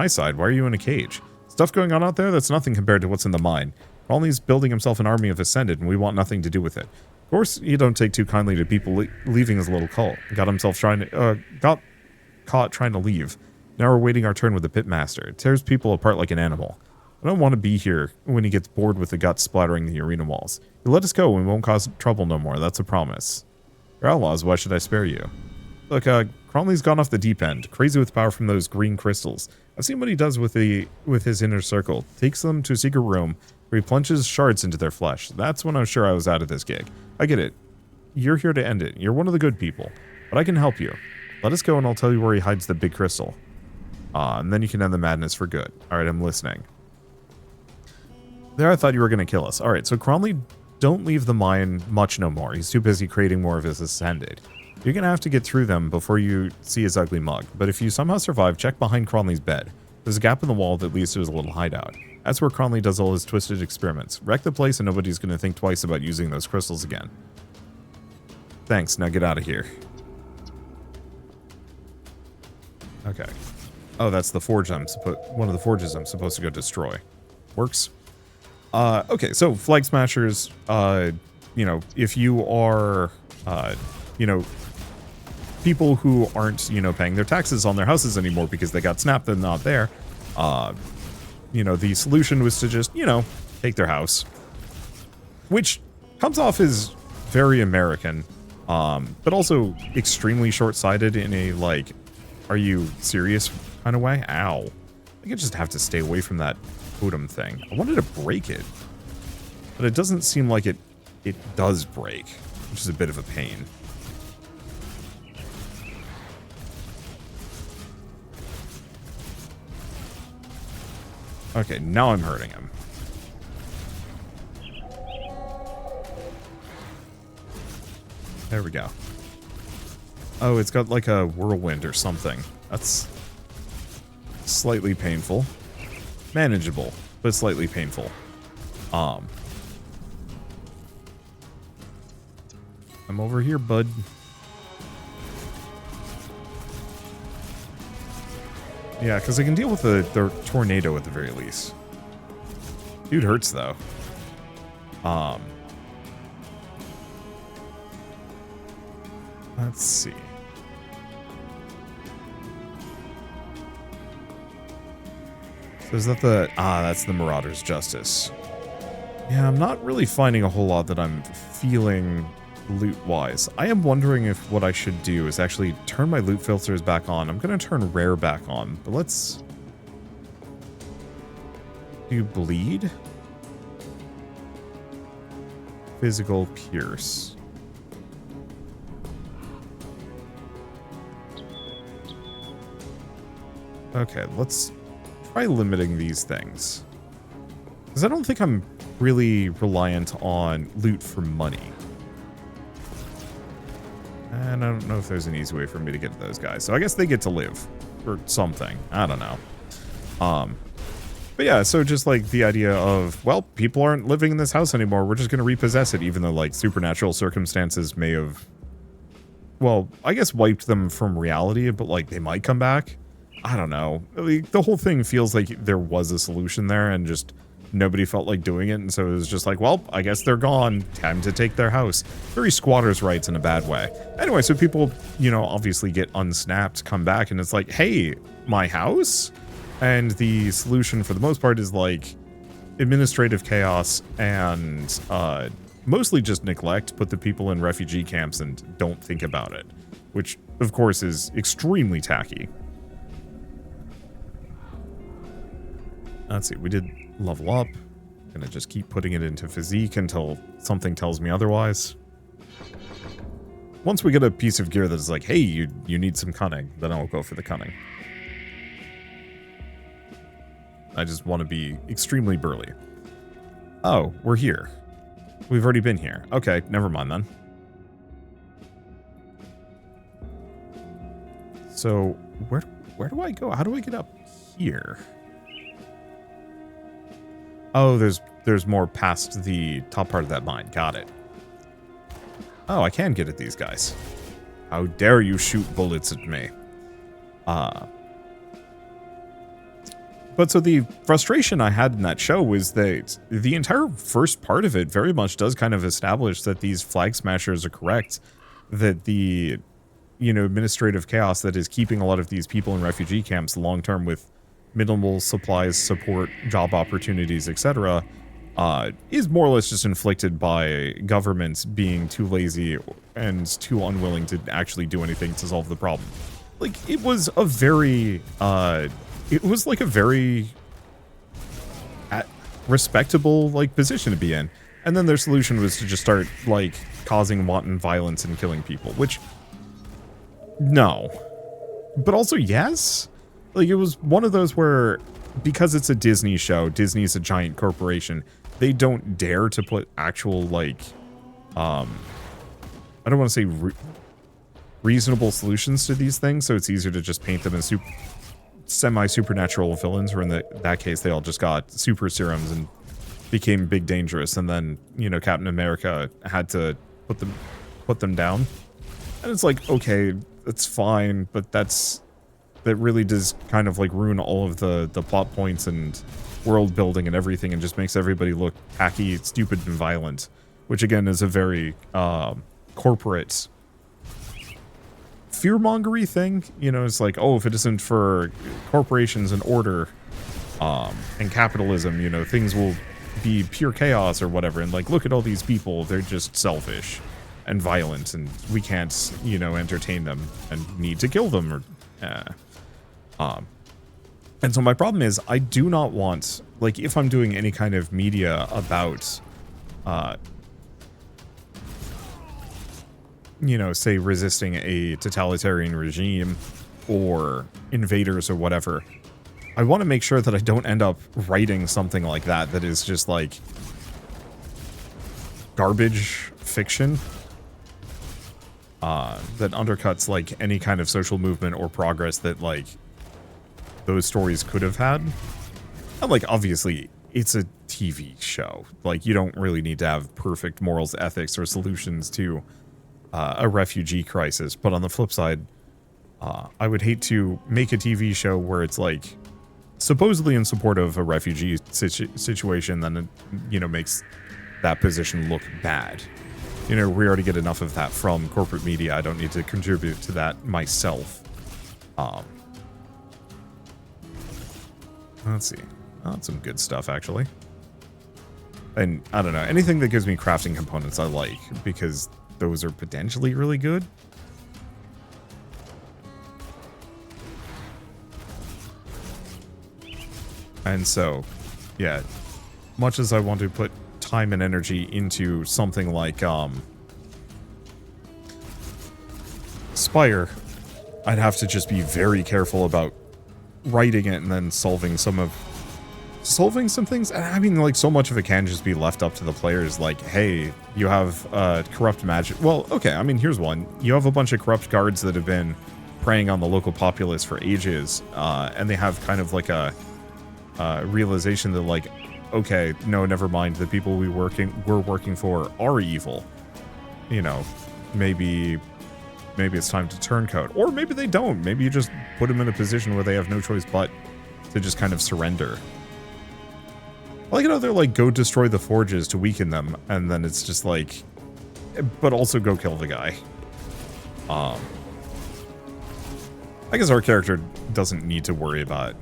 side? Why are you in a cage? Stuff going on out there? That's nothing compared to what's in the mine. Crawley's building himself an army of Ascended, and we want nothing to do with it. Of course, you don't take too kindly to people leaving his little cult. Got caught trying to leave. Now we're waiting our turn with the Pitmaster. It tears people apart like an animal. I don't want to be here when he gets bored with the guts splattering the arena walls. You let us go and we won't cause trouble no more, that's a promise. You're outlaws, why should I spare you? Look, Crawley's gone off the deep end, crazy with power from those green crystals. I've seen what he does with his inner circle. Takes them to a secret room where he plunges shards into their flesh. That's when I'm sure I was out of this gig. I get it. You're here to end it. You're one of the good people. But I can help you. Let us go and I'll tell you where he hides the big crystal. And then you can end the madness for good. Alright, I'm listening. There I thought you were going to kill us. Alright, so Crawley, don't leave the mine much no more. He's too busy creating more of his Ascended. You're going to have to get through them before you see his ugly mug. But if you somehow survive, check behind Crawley's bed. There's a gap in the wall that leads to his little hideout. That's where Crawley does all his twisted experiments. Wreck the place and nobody's going to think twice about using those crystals again. Thanks, now get out of here. Okay. Oh, that's the forge one of the forges I'm supposed to go destroy. Works. Okay, so Flag Smashers, you know, if you are, you know, people who aren't, you know, paying their taxes on their houses anymore because they got snapped and not there, you know, the solution was to just, you know, take their house. Which comes off as very American, but also extremely short-sighted in a, like, are you serious kind of way? Ow. I think I just have to stay away from that totem thing. I wanted to break it, but it doesn't seem like it does break, which is a bit of a pain. Okay, now I'm hurting him. There we go. Oh, it's got like a whirlwind or something. That's slightly painful. Manageable, but slightly painful. I'm over here, bud. Yeah, because I can deal with the tornado at the very least. Dude hurts, though. Let's see. So is that the... Ah, that's the Marauder's Justice. Yeah, I'm not really finding a whole lot that I'm feeling loot-wise. I am wondering if what I should do is actually turn my loot filters back on. I'm going to turn rare back on, but let's... Do you bleed? Physical pierce. Okay, let's try limiting these things. Because I don't think I'm really reliant on loot for money. And I don't know if there's an easy way for me to get to those guys. So I guess they get to live. Or something. I don't know. But yeah, so just like the idea of, well, people aren't living in this house anymore. We're just going to repossess it, even though like supernatural circumstances may have, well, I guess wiped them from reality, but like they might come back. I don't know. Like, the whole thing feels like there was a solution there and just nobody felt like doing it. And so it was just like, well, I guess they're gone. Time to take their house. Very squatters' rights in a bad way. Anyway, so people, you know, obviously get unsnapped, come back, and it's like, hey, my house? And the solution for the most part is like administrative chaos and mostly just neglect, put the people in refugee camps and don't think about it, which of course is extremely tacky. Let's see, we did level up. Gonna just keep putting it into physique until something tells me otherwise. Once we get a piece of gear that's like, hey, you need some cunning, then I'll go for the cunning. I just want to be extremely burly. Oh, we're here. We've already been here. Okay, never mind then. So, where do I go? How do I get up here? Oh, there's more past the top part of that mine. Got it. Oh, I can get at these guys. How dare you shoot bullets at me? But so the frustration I had in that show was that the entire first part of it very much does kind of establish that these flag smashers are correct, that the, you know, administrative chaos that is keeping a lot of these people in refugee camps long term with minimal supplies, support, job opportunities, etc., is more or less just inflicted by governments being too lazy and too unwilling to actually do anything to solve the problem. Like, it was a very, it was like a very respectable, like, position to be in. And then their solution was to just start, like, causing wanton violence and killing people, which, no. But also, yes. Like, it was one of those where, because it's a Disney show, Disney's a giant corporation, they don't dare to put actual, like, I don't want to say reasonable solutions to these things, so it's easier to just paint them as semi-supernatural villains, where in that case they all just got super serums and became big dangerous, and then, you know, Captain America had to put them down. And it's like, okay, that's fine, but that really does kind of like ruin all of the plot points and world building and everything, and just makes everybody look hacky, stupid, and violent, which again is a very corporate fear-mongery thing. You know, it's like, oh, if it isn't for corporations and order and capitalism, you know, things will be pure chaos or whatever. And like, look at all these people, they're just selfish and violent, and we can't, you know, entertain them and need to kill them. Or and so my problem is, I do not want, like, if I'm doing any kind of media about you know, say resisting a totalitarian regime or invaders or whatever, I want to make sure that I don't end up writing something like that that is just like garbage fiction that undercuts like any kind of social movement or progress that like those stories could have had. And like, obviously it's a TV show, like you don't really need to have perfect morals, ethics, or solutions to a refugee crisis. But on the flip side, I would hate to make a TV show where it's like supposedly in support of a refugee situation, then it, you know, makes that position look bad. You know, we already get enough of that from corporate media. I don't need to contribute to that myself. Let's see. Oh, that's some good stuff, actually. And I don't know, anything that gives me crafting components I like, because those are potentially really good. And so, yeah, much as I want to put time and energy into something like Spire, I'd have to just be very careful about writing it and then solving some of solving some things. I mean, like, so much of it can just be left up to the players. Like, hey, you have corrupt magic. Well, okay, I mean, here's one. You have a bunch of corrupt guards that have been preying on the local populace for ages, and they have kind of like a realization that, like, okay, no, never mind. The people we're working for are evil. You know, maybe it's time to turncoat, or maybe they don't. Maybe you just put them in a position where they have no choice but to just kind of surrender. I like how they're like, go destroy the forges to weaken them, and then it's just like, but also go kill the guy. I guess our character doesn't need to worry about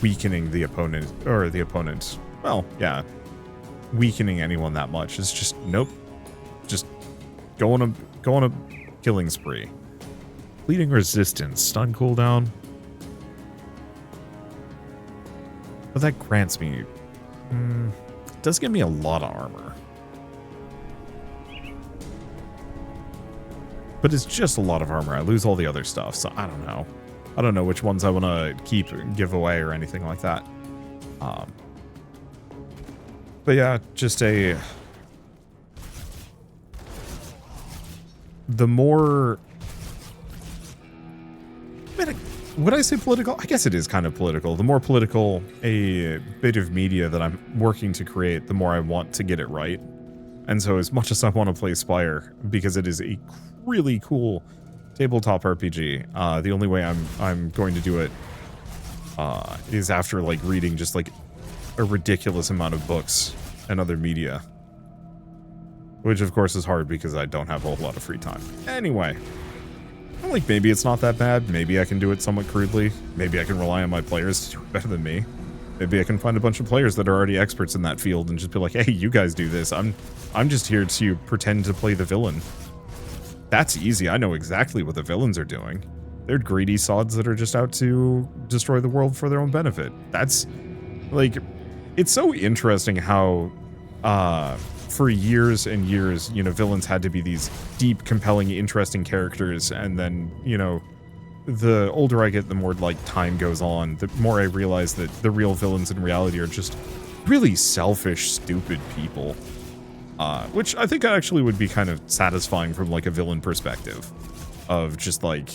weakening the opponent, or the opponent. Well, yeah, weakening anyone that much. It's just, nope. Just go on a killing spree. Fleeting resistance, stun cooldown. But that grants me, it does give me a lot of armor. But it's just a lot of armor. I lose all the other stuff, so I don't know. I don't know which ones I want to keep and give away or anything like that. But yeah, just the more... Would I say political? I guess it is kind of political. The more political a bit of media that I'm working to create, the more I want to get it right. And so as much as I want to play Spire, because it is a really cool tabletop RPG, the only way I'm going to do it is after like reading just like a ridiculous amount of books and other media. Which of course is hard because I don't have a whole lot of free time. Anyway. Like, maybe it's not that bad. Maybe I can do it somewhat crudely. Maybe I can rely on my players to do it better than me. Maybe I can find a bunch of players that are already experts in that field and just be like, hey, you guys do this. I'm just here to pretend to play the villain. That's easy. I know exactly what the villains are doing. They're greedy sods that are just out to destroy the world for their own benefit. That's, like, it's so interesting how, for years and years, you know, villains had to be these deep, compelling, interesting characters, and then, you know, the older I get, the more, like, time goes on, the more I realize that the real villains in reality are just really selfish, stupid people. Which I think actually would be kind of satisfying from, like, a villain perspective. Of just, like...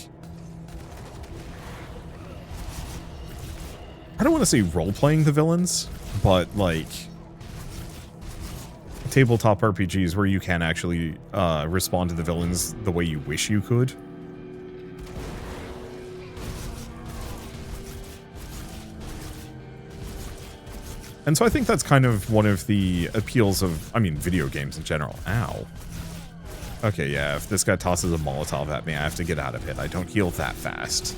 I don't want to say role-playing the villains, but, like... tabletop RPGs where you can actually respond to the villains the way you wish you could. And so I think that's kind of one of the appeals of, I mean, video games in general. Ow. Okay, yeah, if this guy tosses a Molotov at me, I have to get out of it. I don't heal that fast.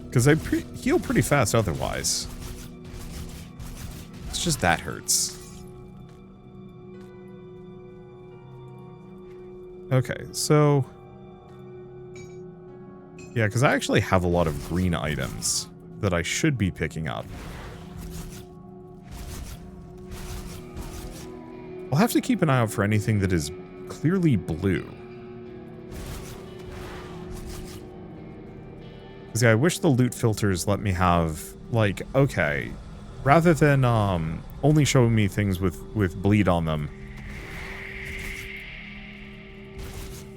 Because I heal pretty fast otherwise. It's just that hurts. Okay, so... yeah, because I actually have a lot of green items that I should be picking up. I'll have to keep an eye out for anything that is clearly blue. Because yeah, I wish the loot filters let me have, like, okay, rather than only showing me things with bleed on them,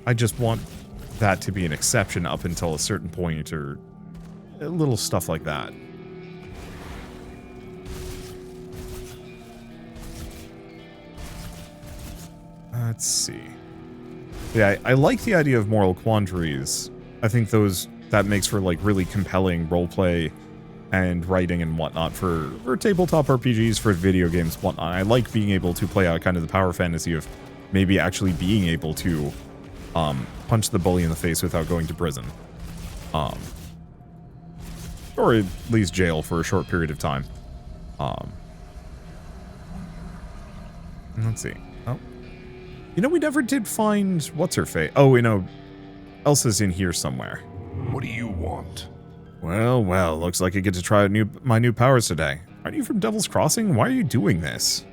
I just want that to be an exception up until a certain point, or little stuff like that. Let's see. Yeah, I like the idea of moral quandaries. I think that makes for, like, really compelling roleplay and writing and whatnot for tabletop RPGs, for video games, whatnot. I like being able to play out kind of the power fantasy of maybe actually being able to punch the bully in the face without going to prison. Or at least jail for a short period of time. Let's see. Oh. You know, we never did find what's-her-face. Oh, we know Elsa's in here somewhere. What do you want? Well, looks like I get to try out my new powers today. Aren't you from Devil's Crossing? Why are you doing this?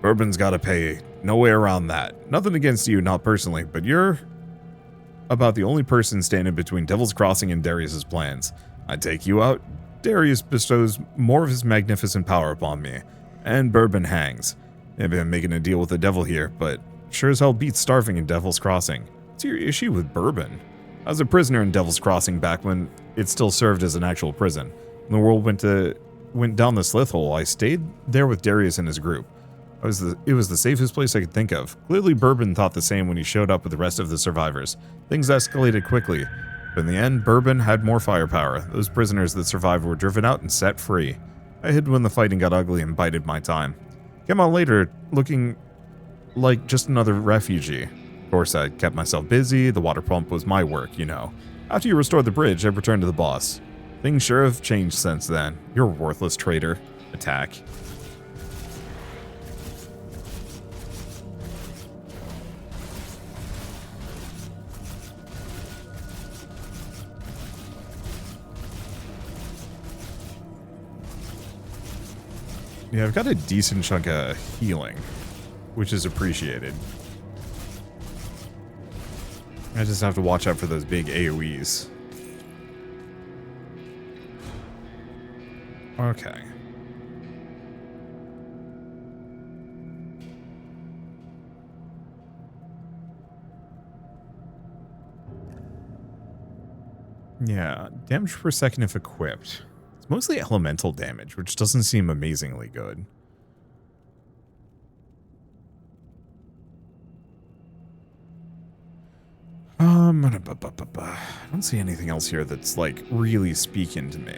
Bourbon's gotta pay. No way around that. Nothing against you, not personally, but you're about the only person standing between Devil's Crossing and Darius's plans. I take you out, Darius bestows more of his magnificent power upon me, and Bourbon hangs. Maybe I'm making a deal with the devil here, but sure as hell beats starving in Devil's Crossing. What's your issue with Bourbon? I was a prisoner in Devil's Crossing back when it still served as an actual prison. When the world went down the slith hole, I stayed there with Darius and his group. It was the safest place I could think of. Clearly Bourbon thought the same when he showed up with the rest of the survivors. Things escalated quickly, but in the end, Bourbon had more firepower. Those prisoners that survived were driven out and set free. I hid when the fighting got ugly and bided my time. Came out later, looking like just another refugee. Of course, I kept myself busy. The water pump was my work, you know. After you restored the bridge, I returned to the boss. Things sure have changed since then. You're a worthless traitor. Attack. Yeah, I've got a decent chunk of healing, which is appreciated. I just have to watch out for those big AoEs. Okay. Yeah, damage per second if equipped. It's mostly elemental damage, which doesn't seem amazingly good. I don't see anything else here that's, like, really speaking to me.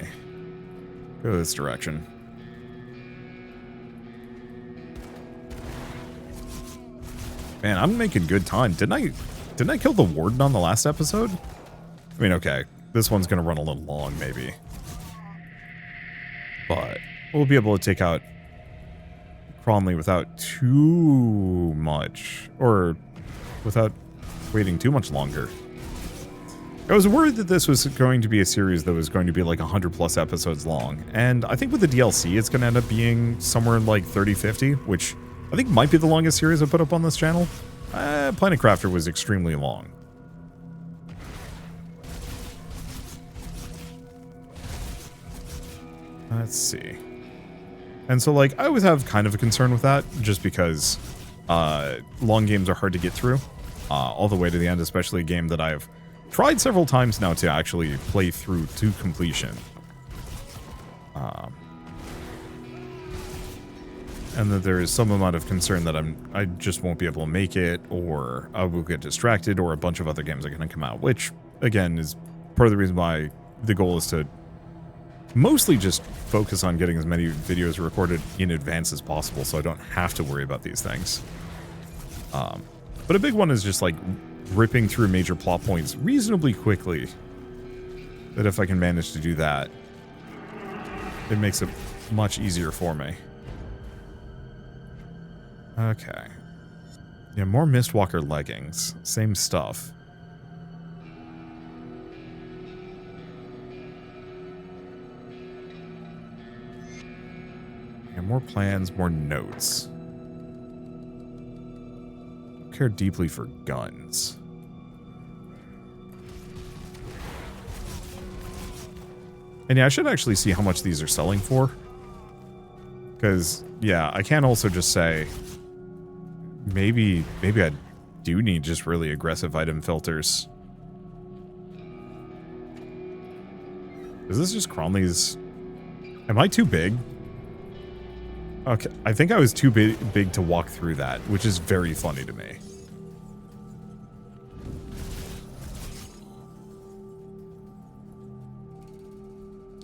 Go this direction. Man, I'm making good time. Didn't I kill the warden on the last episode? I mean, okay. This one's gonna run a little long, maybe. But we'll be able to take out Cronley without too much, or without waiting too much longer. I was worried that this was going to be a series that was going to be like 100 plus episodes long, and I think with the DLC it's going to end up being somewhere like 30-50, which I think might be the longest series I put up on this channel. Planet Crafter was extremely long. Let's see. And so, like, I always have kind of a concern with that, just because long games are hard to get through all the way to the end, especially a game that I've tried several times now to actually play through to completion. And that there is some amount of concern that I just won't be able to make it, or I will get distracted, or a bunch of other games are going to come out, which, again, is part of the reason why the goal is to mostly just focus on getting as many videos recorded in advance as possible so I don't have to worry about these things. But a big one is just like ripping through major plot points reasonably quickly. That if I can manage to do that, it makes it much easier for me. Okay. Yeah, more Mistwalker leggings. Same stuff. Yeah, more plans, more notes. Care deeply for guns. And yeah, I should actually see how much these are selling for. Because, yeah, I can also just say, maybe I do need just really aggressive item filters. Is this just Cronley's? Am I too big? Okay, I think I was too big to walk through that, which is very funny to me.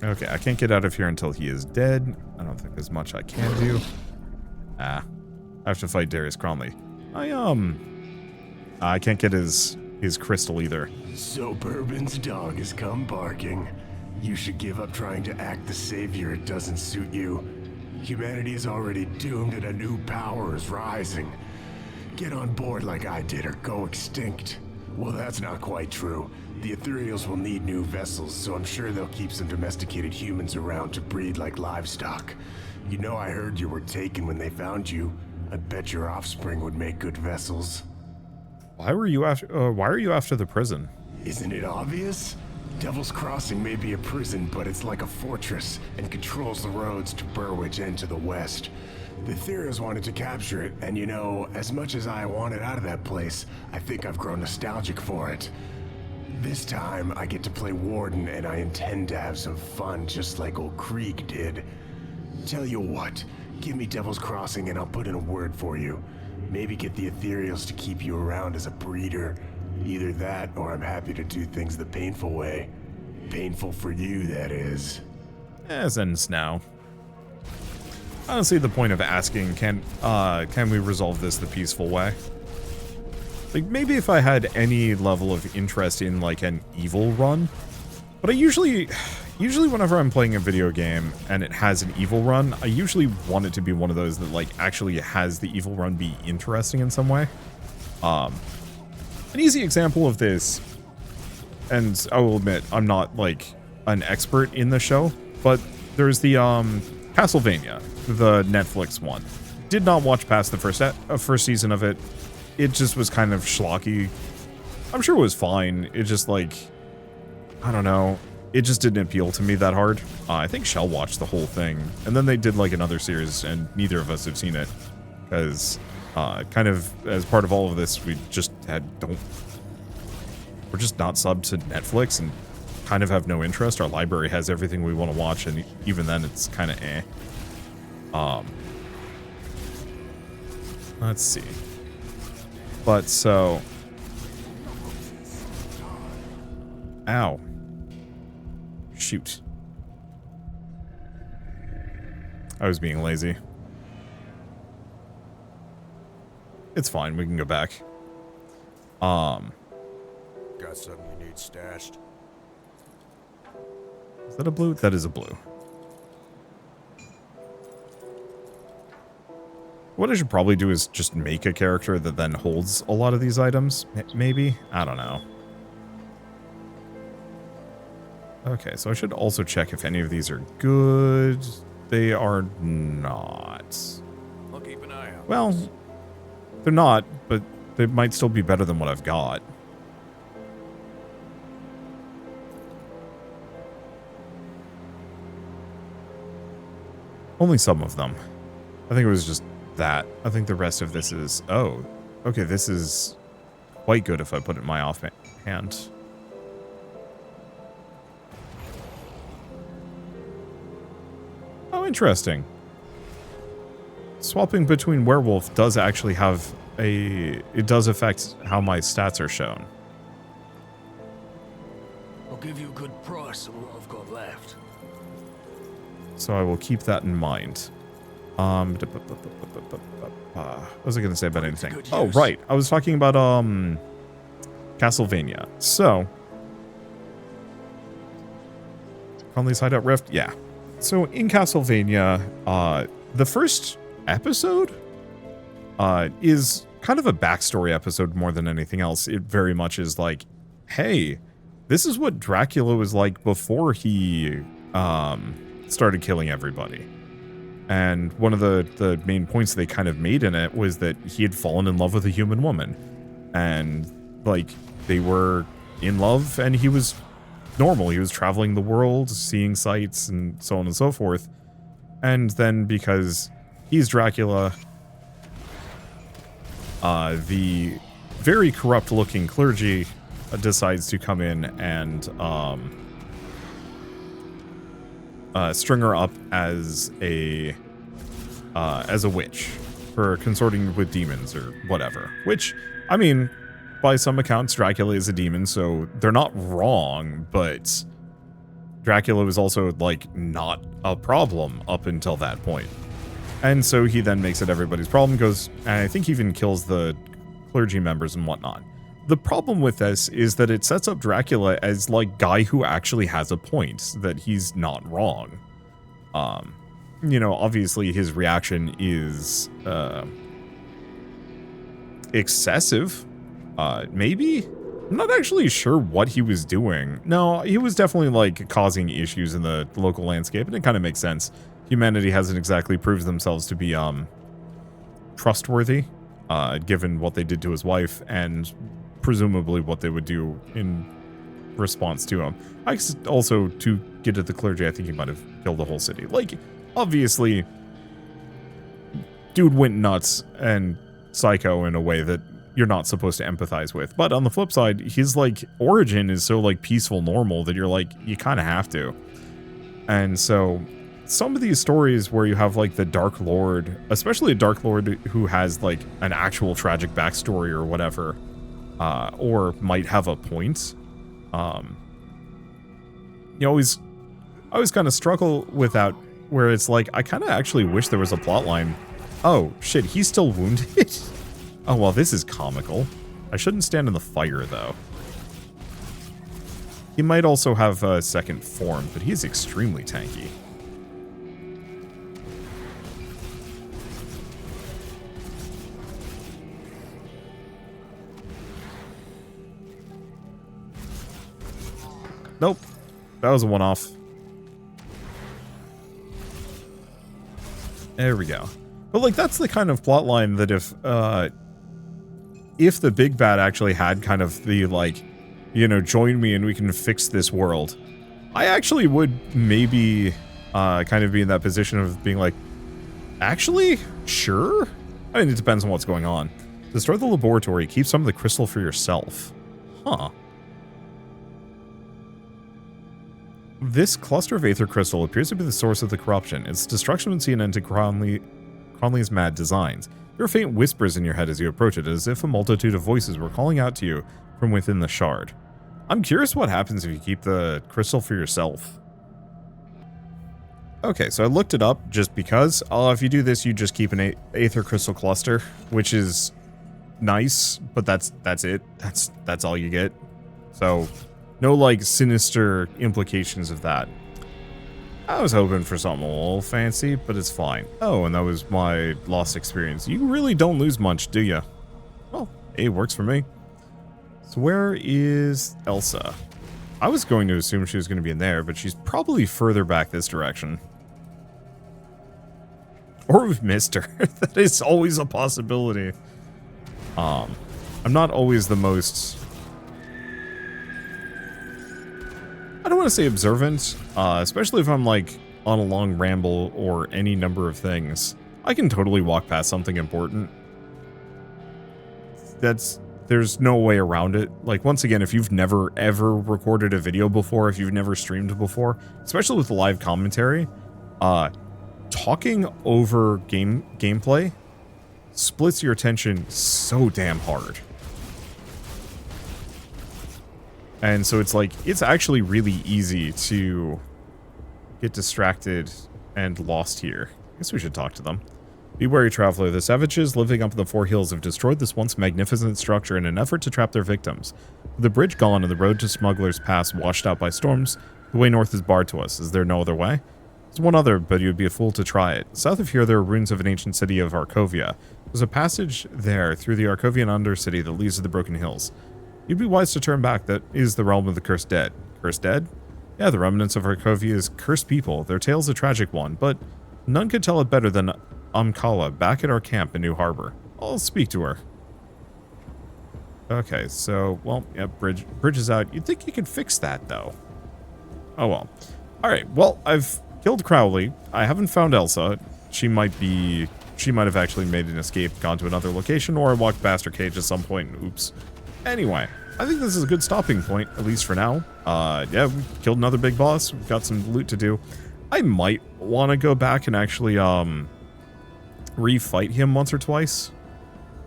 Okay, I can't get out of here until he is dead. I don't think there's much I can do. I have to fight Darius Cronley. I can't get his crystal either. So Bourbon's dog has come barking. You should give up trying to act the savior. It doesn't suit you. Humanity is already doomed and a new power is rising. Get on board like I did or go extinct. Well, that's not quite true. The Ethereals will need new vessels, so I'm sure they'll keep some domesticated humans around to breed like livestock. You know, I heard you were taken when they found you. I bet your offspring would make good vessels. Why are you after the prison? Isn't it obvious? Devil's Crossing may be a prison, but it's like a fortress and controls the roads to Burwich and to the west. The Ethereals wanted to capture it, and you know, as much as I wanted out of that place, I think I've grown nostalgic for it. This time, I get to play Warden, and I intend to have some fun just like old Krieg did. Tell you what, give me Devil's Crossing and I'll put in a word for you. Maybe get the Ethereals to keep you around as a breeder. Either that, or I'm happy to do things the painful way. Painful for you, that is. As ends now. I don't see the point of asking, can we resolve this the peaceful way? Like, maybe if I had any level of interest in, like, an evil run. But I usually whenever I'm playing a video game and it has an evil run, I usually want it to be one of those that, like, actually has the evil run be interesting in some way. An easy example of this, and I will admit, I'm not, like, an expert in the show, but there's the, Castlevania, the Netflix one. Did not watch past the first season of it. It just was kind of schlocky. I'm sure it was fine. It just, like, I don't know. It just didn't appeal to me that hard. I think Shell watched the whole thing. And then they did, like, another series, and neither of us have seen it. Because, kind of, as part of all of this, we just we're just not subbed to Netflix, and kind of have no interest. Our library has everything we want to watch, and even then, it's kind of eh. Let's see. But so, ow, shoot, I was being lazy. It's fine, we can go back. Got something you need stashed? Is that a blue? That is a blue. What I should probably do is just make a character that then holds a lot of these items. Maybe? I don't know. Okay, so I should also check if any of these are good. They are not. I'll keep an eye out. Well, they're not, but they might still be better than what I've got. Only some of them. I think it was just that. I think the rest of this is... Oh, okay, this is quite good if I put it in my offhand. Oh, interesting. Swapping between werewolf does actually have a... It does affect how my stats are shown. I'll give you a good price on what I've got left. So I will keep that in mind. What was I going to say about anything? Oh, right. I was talking about, Castlevania. So, Conley's Hideout Rift? Yeah. So, in Castlevania, the first episode, is kind of a backstory episode more than anything else. It very much is like, hey, this is what Dracula was like before he, started killing everybody. And one of the main points they kind of made in it was that he had fallen in love with a human woman. And, like, they were in love, and he was normal. He was traveling the world, seeing sights, and so on and so forth. And then, because he's Dracula, the very corrupt-looking clergy decides to come in and, string her up as a witch for consorting with demons or whatever. Which, I mean, by some accounts, Dracula is a demon, so they're not wrong, but Dracula was also, like, not a problem up until that point. And so he then makes it everybody's problem, goes, and I think he even kills the clergy members and whatnot. The problem with this is that it sets up Dracula as, like, guy who actually has a point, that he's not wrong. You know, obviously his reaction is, excessive. Maybe? I'm not actually sure what he was doing. No, he was definitely, like, causing issues in the local landscape, and it kind of makes sense. Humanity hasn't exactly proved themselves to be, trustworthy, given what they did to his wife, and presumably what they would do in response to him. I guess also, to get at the clergy, I think he might have killed the whole city. Like, obviously, dude went nuts and psycho in a way that you're not supposed to empathize with. But on the flip side, his, like, origin is so, like, peaceful, normal that you're like, you kind of have to. And so, some of these stories where you have, like, the Dark Lord, especially a Dark Lord who has, like, an actual tragic backstory or whatever, or might have a point, you always kind of struggle with that, where it's like, I kind of actually wish there was a plot line. Oh, shit, he's still wounded? Oh, well, this is comical. I shouldn't stand in the fire, though. He might also have a second form, but he's extremely tanky. Nope. That was a one-off. There we go. But, like, that's the kind of plotline that if the big bad actually had kind of the, like, you know, join me and we can fix this world, I actually would maybe kind of be in that position of being like, actually, sure? I mean, it depends on what's going on. Destroy the laboratory. Keep some of the crystal for yourself. Huh. This cluster of aether crystal appears to be the source of the corruption. Its destruction would see an end to Cronley's mad designs. There are faint whispers in your head as you approach it, as if a multitude of voices were calling out to you from within the shard. I'm curious what happens if you keep the crystal for yourself. Okay, so I looked it up just because. If you do this, you just keep an aether crystal cluster, which is nice, but that's it. That's all you get. So, no, like, sinister implications of that. I was hoping for something a little fancy, but it's fine. Oh, and that was my lost experience. You really don't lose much, do you? Well, it works for me. So where is Elsa? I was going to assume she was going to be in there, but she's probably further back this direction. Or we've missed her. That is always a possibility. I'm not always the most... I don't want to say observant, especially if I'm, like, on a long ramble or any number of things. I can totally walk past something important. There's no way around it. Like, once again, if you've never, ever recorded a video before, if you've never streamed before, especially with live commentary, talking over gameplay splits your attention so damn hard. And so it's like, it's actually really easy to get distracted and lost here. I guess we should talk to them. Be wary, traveler. The savages living up in the Four Hills have destroyed this once magnificent structure in an effort to trap their victims. With the bridge gone and the road to Smuggler's Pass washed out by storms, the way north is barred to us. Is there no other way? There's one other, but you would be a fool to try it. South of here, there are ruins of an ancient city of Arkovia. There's a passage there through the Arkovian Undercity that leads to the Broken Hills. You'd be wise to turn back. That is the realm of the Cursed Dead. Cursed Dead? Yeah, the remnants of Arkovia's cursed people. Their tale's a tragic one, but none could tell it better than Amkala back at our camp in New Harbor. I'll speak to her. Okay, so, well, yeah, bridge is out. You'd think you could fix that, though. Oh, well. Alright, well, I've killed Crowley. I haven't found Elsa. She might have actually made an escape, gone to another location, or I walked past her cage at some point and oops. Anyway, I think this is a good stopping point, at least for now. Yeah, we killed another big boss. We've got some loot to do. I might want to go back and actually, refight him once or twice.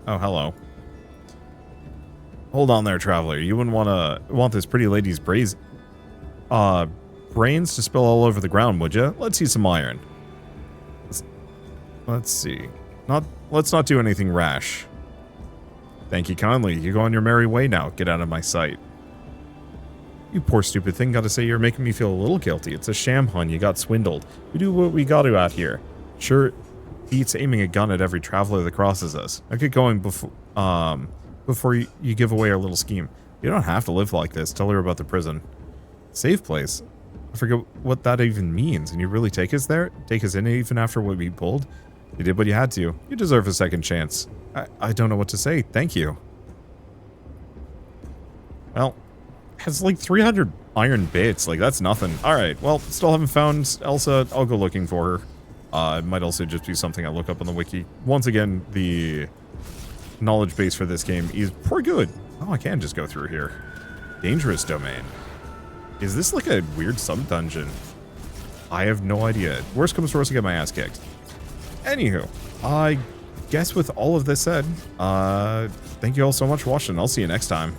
Oh, hello. Hold on there, traveler. You wouldn't want this pretty lady's brains to spill all over the ground, would you? Let's see some iron. Let's see. Let's not do anything rash. Thank you kindly. You go on your merry way now. Get out of my sight. You poor stupid thing. Gotta say, you're making me feel a little guilty. It's a sham, hun. You got swindled. We do what we gotta out here. Sure beats aiming a gun at every traveler that crosses us. Now get going before you give away our little scheme. You don't have to live like this. Tell her about the prison. Safe place? I forget what that even means. And you really take us there? Take us in even after what we pulled? You did what you had to. You deserve a second chance. I don't know what to say. Thank you. Well, Has like 300 iron bits. Like, that's nothing. Alright, well, still haven't found Elsa. I'll go looking for her. It might also just be something I look up on the wiki. Once again, the knowledge base for this game is pretty good. Oh, I can just go through here. Dangerous domain. Is this like a weird sub-dungeon? I have no idea. Worst comes to worst, I get my ass kicked. Anywho, I guess with all of this said, thank you all so much for watching. I'll see you next time.